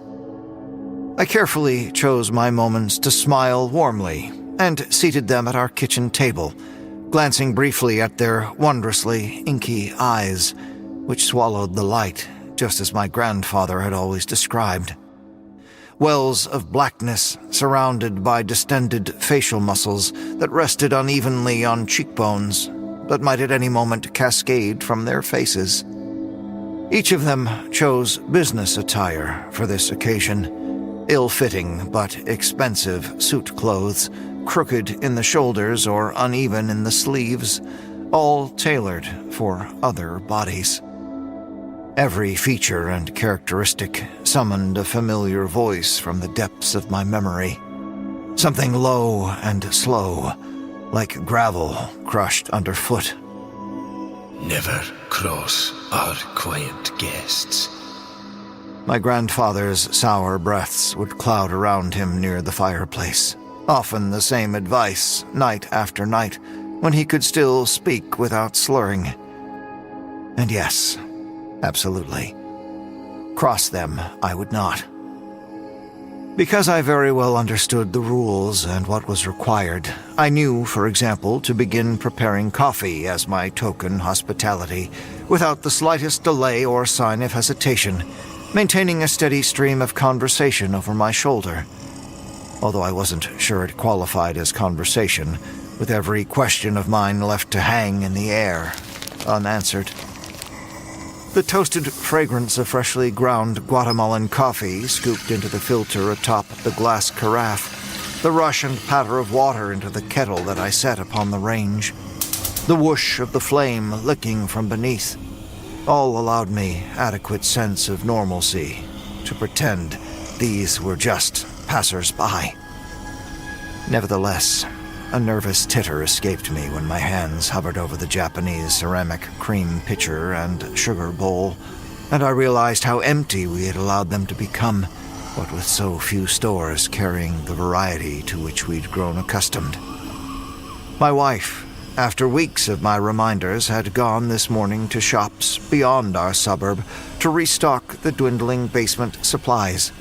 Speaker 9: I carefully chose my moments to smile warmly and seated them at our kitchen table, glancing briefly at their wondrously inky eyes, which swallowed the light, just as my grandfather had always described. Wells of blackness surrounded by distended facial muscles that rested unevenly on cheekbones, but might at any moment cascade from their faces. Each of them chose business attire for this occasion, ill-fitting but expensive suit clothes, crooked in the shoulders or uneven in the sleeves, all tailored for other bodies. Every feature and characteristic summoned a familiar voice from the depths of my memory. Something low and slow, like gravel crushed underfoot.
Speaker 5: Never cross our quiet guests.
Speaker 9: My grandfather's sour breaths would cloud around him near the fireplace. Often the same advice, night after night, when he could still speak without slurring. And yes, absolutely. Cross them I would not. Because I very well understood the rules and what was required, I knew, for example, to begin preparing coffee as my token hospitality, without the slightest delay or sign of hesitation, maintaining a steady stream of conversation over my shoulder. Although I wasn't sure it qualified as conversation, with every question of mine left to hang in the air, unanswered. The toasted fragrance of freshly ground Guatemalan coffee scooped into the filter atop the glass carafe, the rush and patter of water into the kettle that I set upon the range, the whoosh of the flame licking from beneath, all allowed me adequate sense of normalcy to pretend these were just passers-by. Nevertheless, a nervous titter escaped me when my hands hovered over the Japanese ceramic cream pitcher and sugar bowl, and I realized how empty we had allowed them to become, what with so few stores carrying the variety to which we'd grown accustomed. My wife, after weeks of my reminders, had gone this morning to shops beyond our suburb to restock the dwindling basement supplies,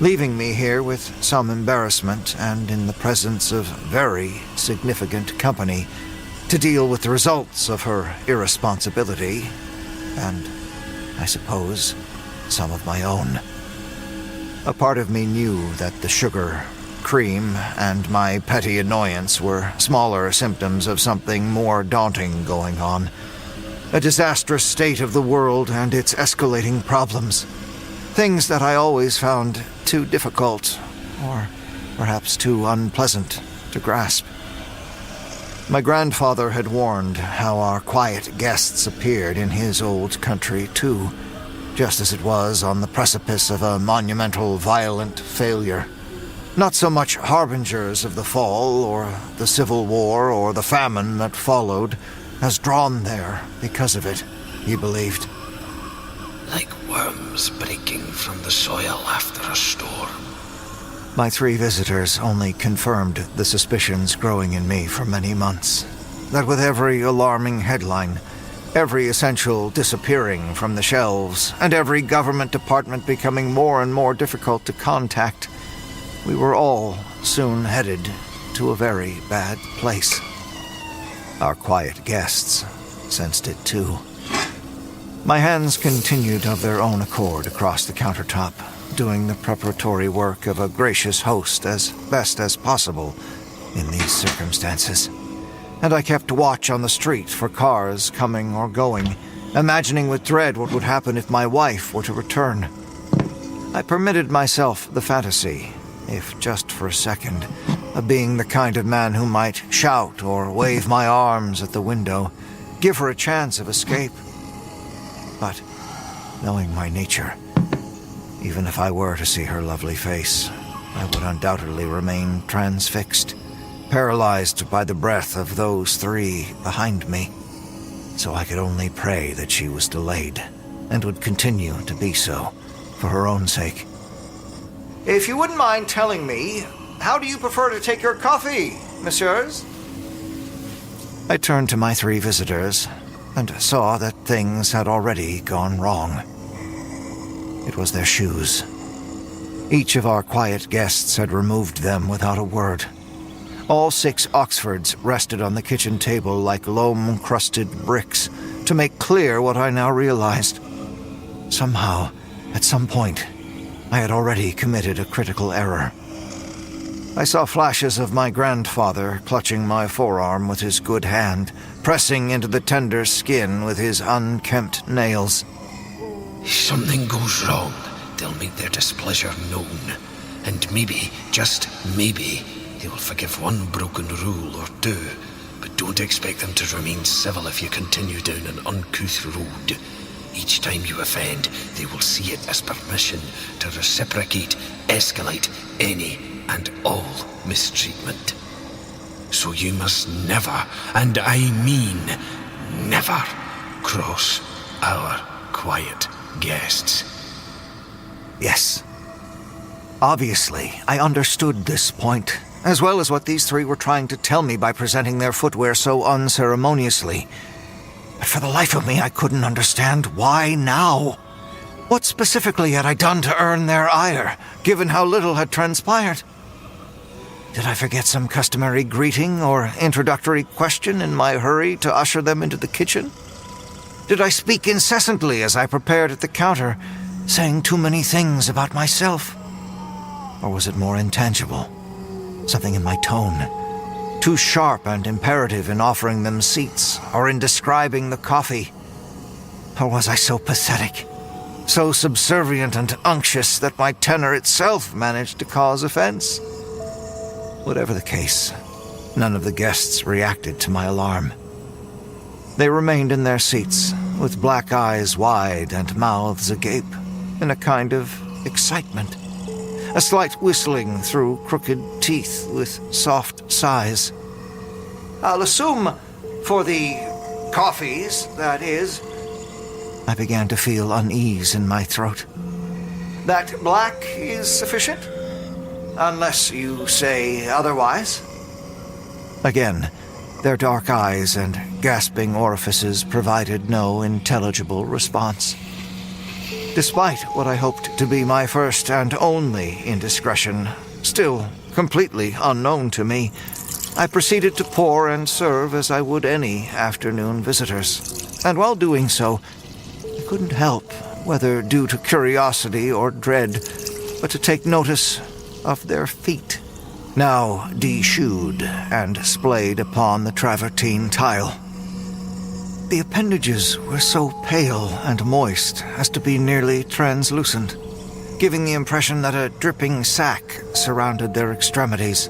Speaker 9: leaving me here with some embarrassment and in the presence of very significant company to deal with the results of her irresponsibility and, I suppose, some of my own. A part of me knew that the sugar, cream, and my petty annoyance were smaller symptoms of something more daunting going on. A disastrous state of the world and its escalating problems. Things that I always found too difficult, or perhaps too unpleasant, to grasp. My grandfather had warned how our quiet guests appeared in his old country, too, just as it was on the precipice of a monumental, violent failure. Not so much harbingers of the fall, or the civil war, or the famine that followed, as drawn there because of it, he believed.
Speaker 5: Like worms breaking from the soil after a storm.
Speaker 9: My three visitors only confirmed the suspicions growing in me for many months, that with every alarming headline, every essential disappearing from the shelves, and every government department becoming more and more difficult to contact, we were all soon headed to a very bad place. Our quiet guests sensed it too. My hands continued of their own accord across the countertop, doing the preparatory work of a gracious host as best as possible in these circumstances. And I kept watch on the street for cars coming or going, imagining with dread what would happen if my wife were to return. I permitted myself the fantasy, if just for a second, of being the kind of man who might shout or wave my arms at the window, give her a chance of escape. But, knowing my nature, even if I were to see her lovely face, I would undoubtedly remain transfixed, paralyzed by the breath of those three behind me. So I could only pray that she was delayed, and would continue to be so, for her own sake. If you wouldn't mind telling me, how do you prefer to take your coffee, messieurs? I turned to my three visitors, and saw that things had already gone wrong. It was their shoes. Each of our quiet guests had removed them without a word. All 6 Oxfords rested on the kitchen table like loam-crusted bricks, to make clear what I now realized. Somehow, at some point, I had already committed a critical error. I saw flashes of my grandfather clutching my forearm with his good hand, pressing into the tender skin with his unkempt nails.
Speaker 10: If something goes wrong, they'll make their displeasure known. And maybe, just maybe, they will forgive one broken rule or two. But don't expect them to remain civil if you continue down an uncouth road. Each time you offend, they will see it as permission to reciprocate, escalate any and all mistreatment. So you must never, and I mean never, cross our quiet guests.
Speaker 9: Yes. Obviously, I understood this point, as well as what these three were trying to tell me by presenting their footwear so unceremoniously. But for the life of me, I couldn't understand why now. What specifically had I done to earn their ire, given how little had transpired? Did I forget some customary greeting or introductory question in my hurry to usher them into the kitchen? Did I speak incessantly as I prepared at the counter, saying too many things about myself? Or was it more intangible? Something in my tone, too sharp and imperative in offering them seats or in describing the coffee? Or was I so pathetic, so subservient and unctuous that my tenor itself managed to cause offense? Whatever the case, none of the guests reacted to my alarm. They remained in their seats, with black eyes wide and mouths agape, in a kind of excitement. A slight whistling through crooked teeth with soft sighs. I'll assume for the coffees, that is. I began to feel unease in my throat. That black is sufficient? Unless you say otherwise. Again, their dark eyes and gasping orifices provided no intelligible response. Despite what I hoped to be my first and only indiscretion, still completely unknown to me, I proceeded to pour and serve as I would any afternoon visitors. And while doing so, I couldn't help, whether due to curiosity or dread, but to take notice of their feet, now de-shoed and splayed upon the travertine tile. The appendages were so pale and moist as to be nearly translucent, giving the impression that a dripping sack surrounded their extremities.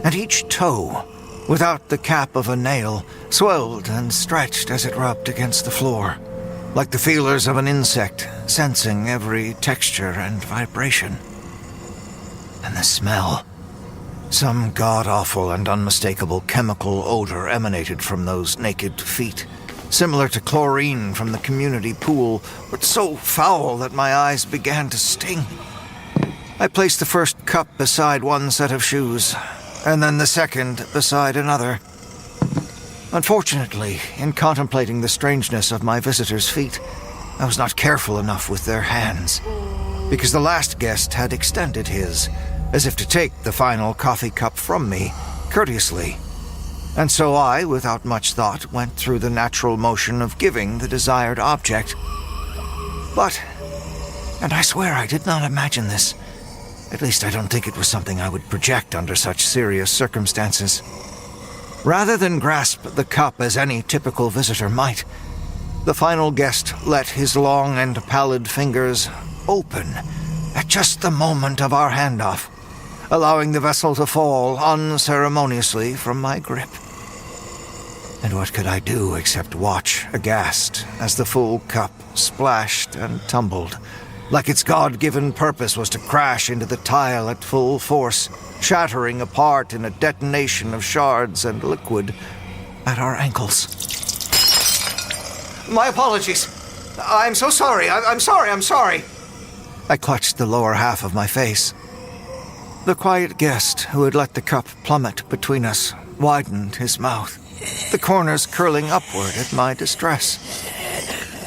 Speaker 9: And each toe, without the cap of a nail, swelled and stretched as it rubbed against the floor, like the feelers of an insect, sensing every texture and vibration. And the smell. Some god-awful and unmistakable chemical odor emanated from those naked feet, similar to chlorine from the community pool, but so foul that my eyes began to sting. I placed the first cup beside one set of shoes, and then the second beside another. Unfortunately, in contemplating the strangeness of my visitor's feet, I was not careful enough with their hands, because the last guest had extended his, as if to take the final coffee cup from me, courteously. And so I, without much thought, went through the natural motion of giving the desired object. But, and I swear I did not imagine this, at least I don't think it was something I would project under such serious circumstances. Rather than grasp the cup as any typical visitor might, the final guest let his long and pallid fingers open at just the moment of our handoff, allowing the vessel to fall unceremoniously from my grip. And what could I do except watch, aghast, as the full cup splashed and tumbled, like its God-given purpose was to crash into the tile at full force, shattering apart in a detonation of shards and liquid at our ankles. My apologies. I'm so sorry. I'm sorry. I clutched the lower half of my face. The quiet guest who had let the cup plummet between us widened his mouth, the corners curling upward at my distress.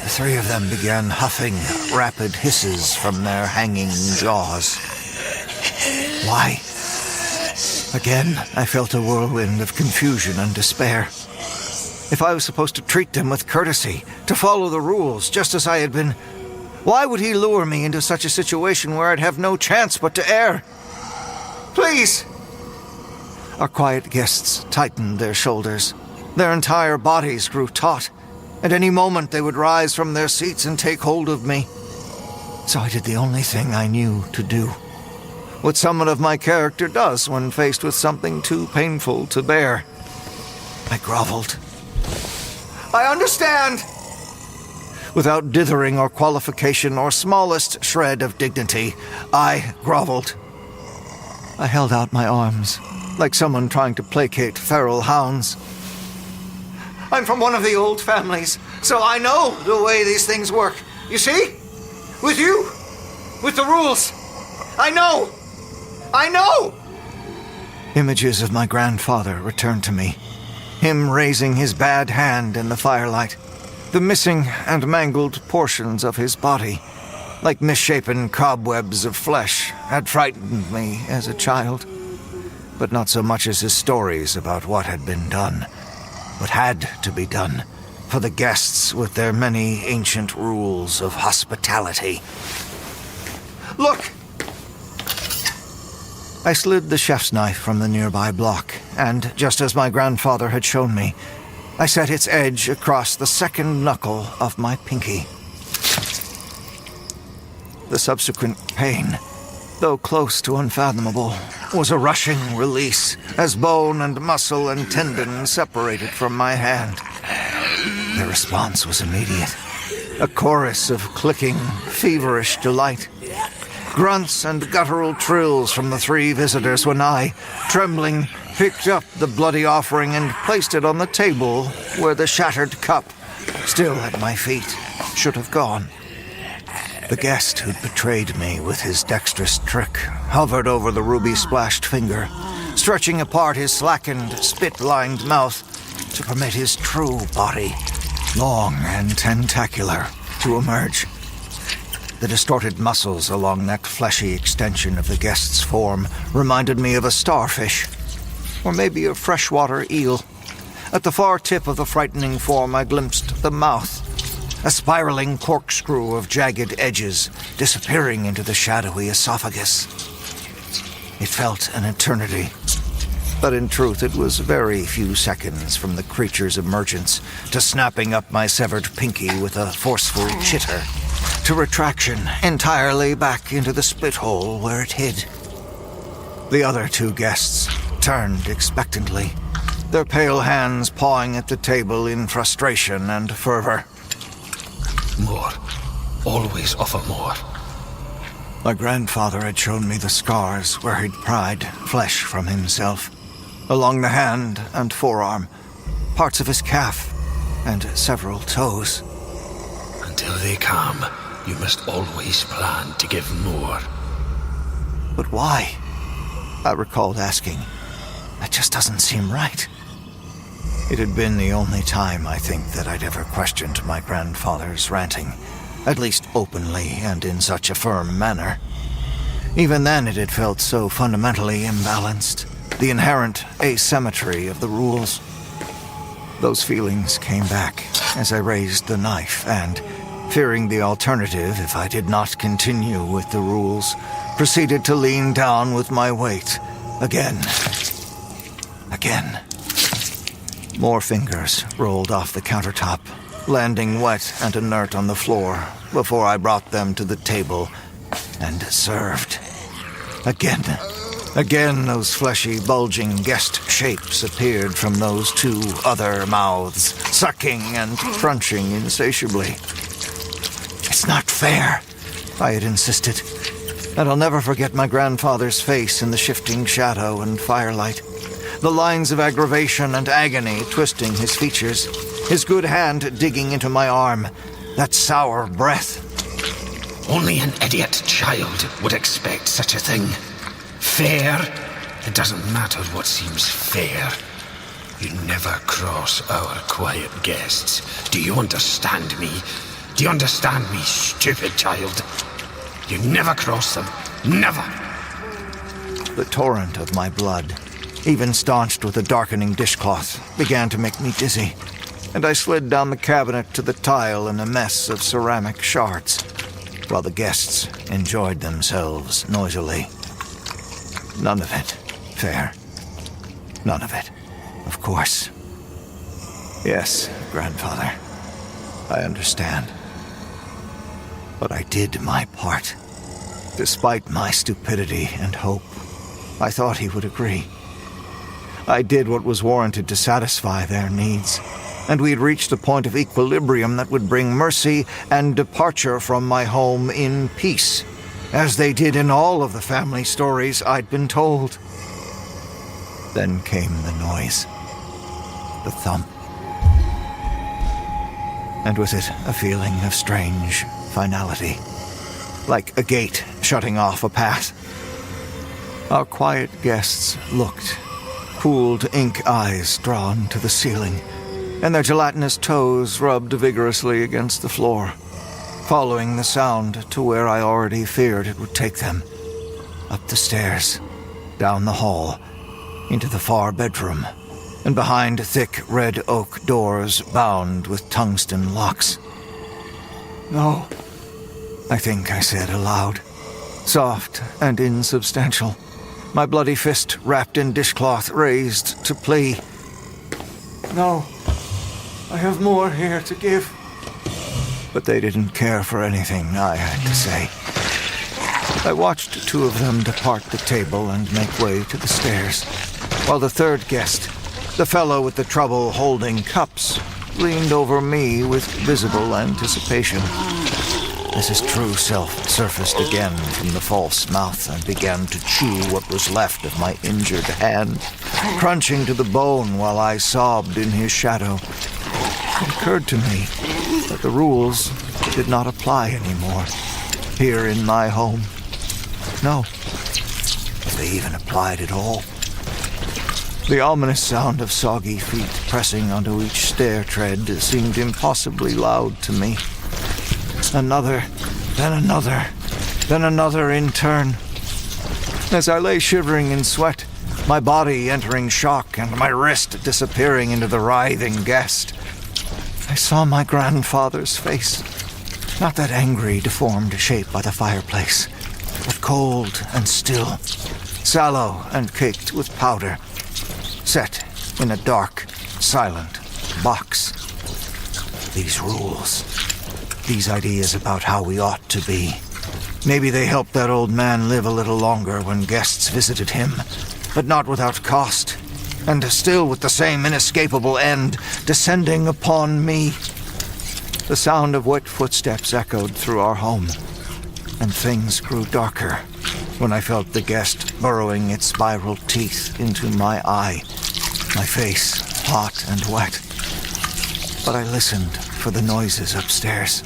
Speaker 9: The three of them began huffing rapid hisses from their hanging jaws. Why? Again, I felt a whirlwind of confusion and despair. If I was supposed to treat them with courtesy, to follow the rules just as I had been, why would he lure me into such a situation where I'd have no chance but to err? Please! Our quiet guests tightened their shoulders. Their entire bodies grew taut. At any moment they would rise from their seats and take hold of me. So I did the only thing I knew to do. What someone of my character does when faced with something too painful to bear. I groveled. I understand! Without dithering or qualification or smallest shred of dignity, I groveled. I held out my arms, like someone trying to placate feral hounds. I'm from one of the old families, so I know the way these things work. You see? With you. With the rules. I know! Images of my grandfather returned to me. Him raising his bad hand in the firelight. The missing and mangled portions of his body, like misshapen cobwebs of flesh, had frightened me as a child. But not so much as his stories about what had been done. What had to be done for the guests with their many ancient rules of hospitality. Look! I slid the chef's knife from the nearby block, and just as my grandfather had shown me, I set its edge across the second knuckle of my pinky. The subsequent pain, though close to unfathomable, was a rushing release as bone and muscle and tendon separated from my hand. The response was immediate. A chorus of clicking, feverish delight. Grunts and guttural trills from the three visitors when I, trembling, picked up the bloody offering and placed it on the table where the shattered cup, still at my feet, should have gone. The guest who'd betrayed me with his dexterous trick hovered over the ruby-splashed finger, stretching apart his slackened, spit-lined mouth to permit his true body, long and tentacular, to emerge. The distorted muscles along that fleshy extension of the guest's form reminded me of a starfish, or maybe a freshwater eel. At the far tip of the frightening form I glimpsed the mouth, a spiraling corkscrew of jagged edges disappearing into the shadowy esophagus. It felt an eternity, but in truth it was very few seconds from the creature's emergence to snapping up my severed pinky with a forceful chitter, to retraction entirely back into the split hole where it hid. The other two guests turned expectantly, their pale hands pawing at the table in frustration and fervor.
Speaker 10: More. Always offer more.
Speaker 9: My grandfather had shown me the scars where he'd pried flesh from himself, along the hand and forearm, parts of his calf, and several toes.
Speaker 10: Until they come, you must always plan to give more.
Speaker 9: But why? I recalled asking. That just doesn't seem right. It had been the only time, I think, that I'd ever questioned my grandfather's ranting, at least openly and in such a firm manner. Even then it had felt so fundamentally imbalanced, the inherent asymmetry of the rules. Those feelings came back as I raised the knife and, fearing the alternative if I did not continue with the rules, proceeded to lean down with my weight. Again. More fingers rolled off the countertop, landing wet and inert on the floor before I brought them to the table and served. Again, those fleshy, bulging guest shapes appeared from those two other mouths, sucking and crunching insatiably. "It's not fair," I had insisted, and I'll never forget my grandfather's face in the shifting shadow and firelight, the lines of aggravation and agony twisting his features, his good hand digging into my arm, that sour breath.
Speaker 10: Only an idiot child would expect such a thing. Fair? It doesn't matter what seems fair. You never cross our quiet guests. Do you understand me? Do you understand me, stupid child? You never cross them. Never!
Speaker 9: The torrent of my blood, even staunched with a darkening dishcloth, began to make me dizzy, and I slid down the cabinet to the tile in a mess of ceramic shards, while the guests enjoyed themselves noisily. None of it fair. None of it, of course. Yes, grandfather, I understand. But I did my part. Despite my stupidity and hope, I thought he would agree. I did what was warranted to satisfy their needs, and we had reached a point of equilibrium that would bring mercy and departure from my home in peace, as they did in all of the family stories I'd been told. Then came the noise, the thump, and with it a feeling of strange finality, like a gate shutting off a path. Our quiet guests looked, cooled ink eyes drawn to the ceiling, and their gelatinous toes rubbed vigorously against the floor, following the sound to where I already feared it would take them, up the stairs, down the hall, into the far bedroom, and behind thick red oak doors bound with tungsten locks. "No," I think I said aloud, soft and insubstantial, my bloody fist wrapped in dishcloth raised to plea. "No, I have more here to give." But they didn't care for anything I had to say. I watched two of them depart the table and make way to the stairs, while the third guest, the fellow with the trouble holding cups, leaned over me with visible anticipation. As his true self surfaced again from the false mouth and began to chew what was left of my injured hand, crunching to the bone while I sobbed in his shadow, it occurred to me that the rules did not apply anymore here in my home. No, if they even applied at all. The ominous sound of soggy feet pressing onto each stair tread seemed impossibly loud to me. Another, then another, then another in turn. As I lay shivering in sweat, my body entering shock and my wrist disappearing into the writhing guest, I saw my grandfather's face. Not that angry, deformed shape by the fireplace, but cold and still, sallow and caked with powder, set in a dark, silent box. These rules, these ideas about how we ought to be. Maybe they helped that old man live a little longer when guests visited him, but not without cost, and still with the same inescapable end descending upon me. The sound of wet footsteps echoed through our home, and things grew darker when I felt the guest burrowing its spiral teeth into my eye, my face hot and wet. But I listened for the noises upstairs.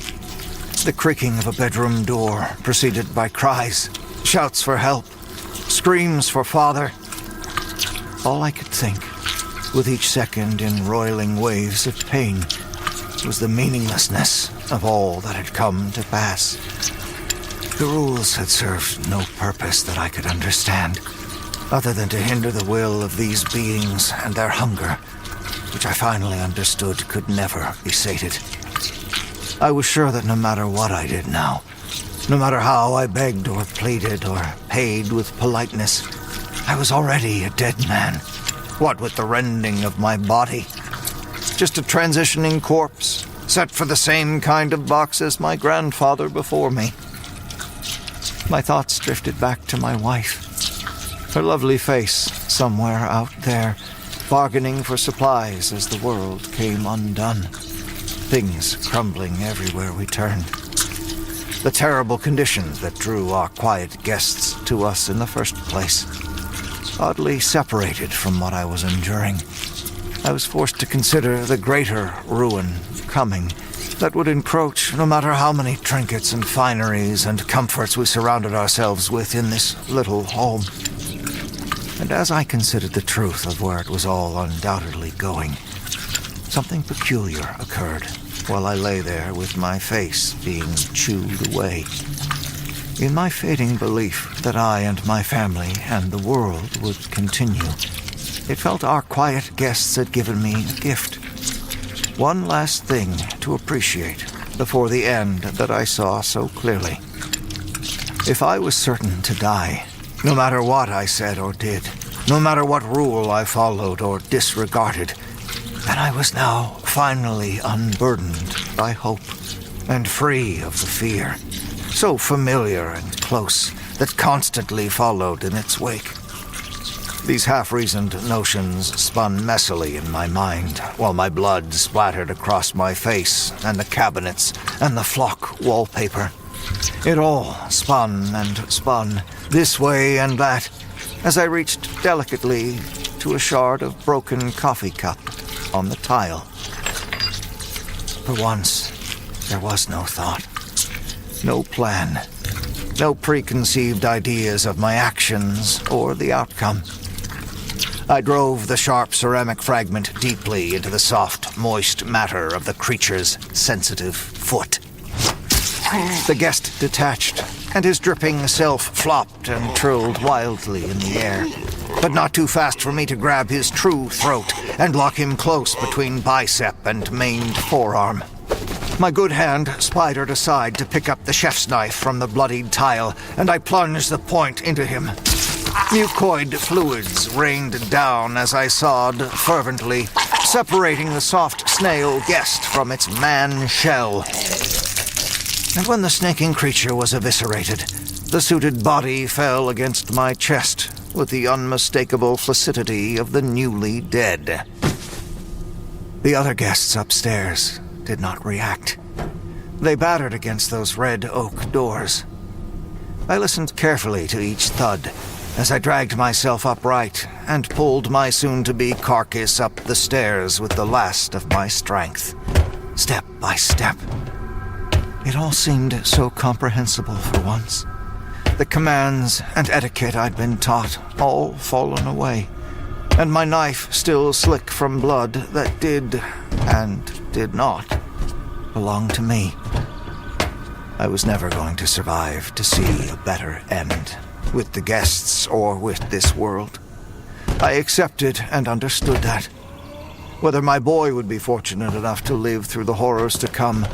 Speaker 9: The creaking of a bedroom door, preceded by cries, shouts for help, screams for father. All I could think, with each second in roiling waves of pain, was the meaninglessness of all that had come to pass. The rules had served no purpose that I could understand, other than to hinder the will of these beings and their hunger, which I finally understood could never be sated. I was sure that no matter what I did now, no matter how I begged or pleaded or paid with politeness, I was already a dead man. What with the rending of my body? Just a transitioning corpse, set for the same kind of box as my grandfather before me. My thoughts drifted back to my wife. Her lovely face somewhere out there, bargaining for supplies as the world came undone. Things crumbling everywhere we turned. The terrible conditions that drew our quiet guests to us in the first place. Oddly separated from what I was enduring, I was forced to consider the greater ruin coming that would encroach no matter how many trinkets and fineries and comforts we surrounded ourselves with in this little home. And as I considered the truth of where it was all undoubtedly going, something peculiar occurred while I lay there with my face being chewed away. In my fading belief that I and my family and the world would continue, it felt our quiet guests had given me a gift. One last thing to appreciate before the end that I saw so clearly. If I was certain to die, no matter what I said or did, no matter what rule I followed or disregarded, then I was now finally unburdened by hope and free of the fear, so familiar and close, that constantly followed in its wake. These half-reasoned notions spun messily in my mind, while my blood splattered across my face and the cabinets and the flock wallpaper. It all spun and spun, this way and that, as I reached delicately to a shard of broken coffee cup on the tile. For once, there was no thought, no plan, no preconceived ideas of my actions or the outcome. I drove the sharp ceramic fragment deeply into the soft, moist matter of the creature's sensitive foot. The guest detached, and his dripping self flopped and trilled wildly in the air, but not too fast for me to grab his true throat and lock him close between bicep and maned forearm. My good hand spidered aside to pick up the chef's knife from the bloodied tile, and I plunged the point into him. Mucoid fluids rained down as I sawed fervently, separating the soft snail guest from its man shell. And when the snaking creature was eviscerated, the suited body fell against my chest with the unmistakable flaccidity of the newly dead. The other guests upstairs did not react. They battered against those red oak doors. I listened carefully to each thud as I dragged myself upright and pulled my soon-to-be carcass up the stairs with the last of my strength, step by step. It all seemed so comprehensible for once. The commands and etiquette I'd been taught all fallen away, and my knife still slick from blood that did, and did not, belong to me. I was never going to survive to see a better end, with the guests or with this world. I accepted and understood that. Whether my boy would be fortunate enough to live through the horrors to come,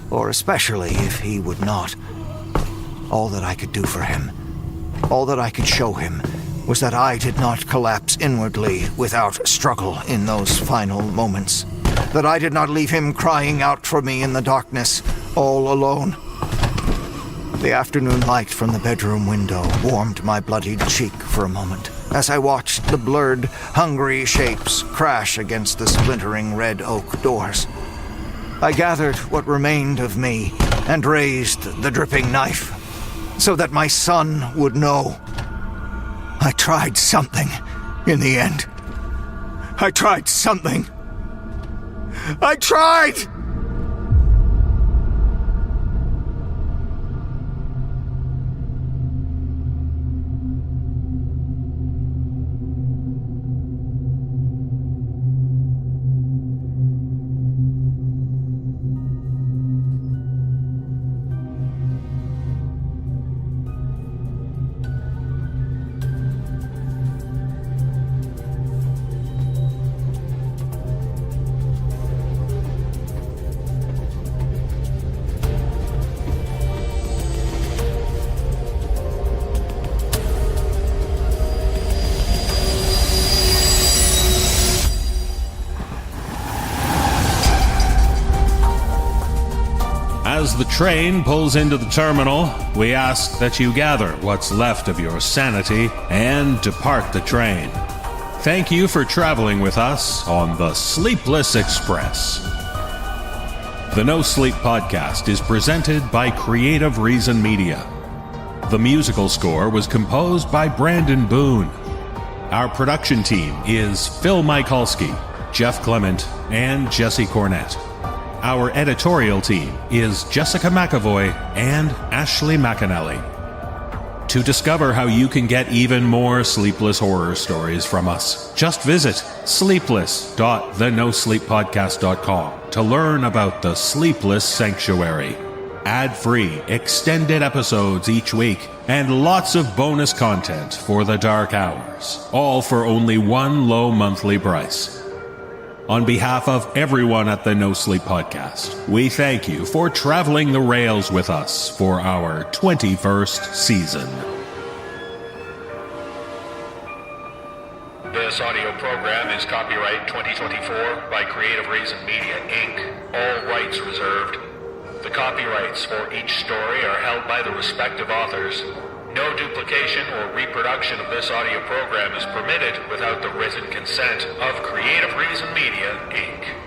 Speaker 9: or especially if he would not, all that I could do for him, all that I could show him, was that I did not collapse inwardly without struggle in those final moments, that I did not leave him crying out for me in the darkness, all alone. The afternoon light from the bedroom window warmed my bloodied cheek for a moment as I watched the blurred, hungry shapes crash against the splintering red oak doors. I gathered what remained of me and raised the dripping knife so that my son would know. I tried something in the end. I tried something. I tried!
Speaker 2: As the train pulls into the terminal, we ask that you gather what's left of your sanity and depart the train. Thank you for traveling with us on the Sleepless Express. The No Sleep podcast is presented by Creative Reason Media. The musical score was composed by Brandon Boone. Our production team is Phil Michalski, Jeff Clement, and Jesse Cornett. Our editorial team is Jessica McAvoy and Ashley McAnally. To discover how you can get even more sleepless horror stories from us, just visit sleepless.thenosleeppodcast.com to learn about the Sleepless Sanctuary. Ad-free, extended episodes each week, and lots of bonus content for the dark hours, all for only one low monthly price. On behalf of everyone at the No Sleep Podcast, we thank you for traveling the rails with us for our 21st season.
Speaker 11: This audio program is copyright 2024 by Creative Reason Media, Inc., all rights reserved. The copyrights for each story are held by the respective authors. No duplication or reproduction of this audio program is permitted without the written consent of Creative Reason Media, Inc.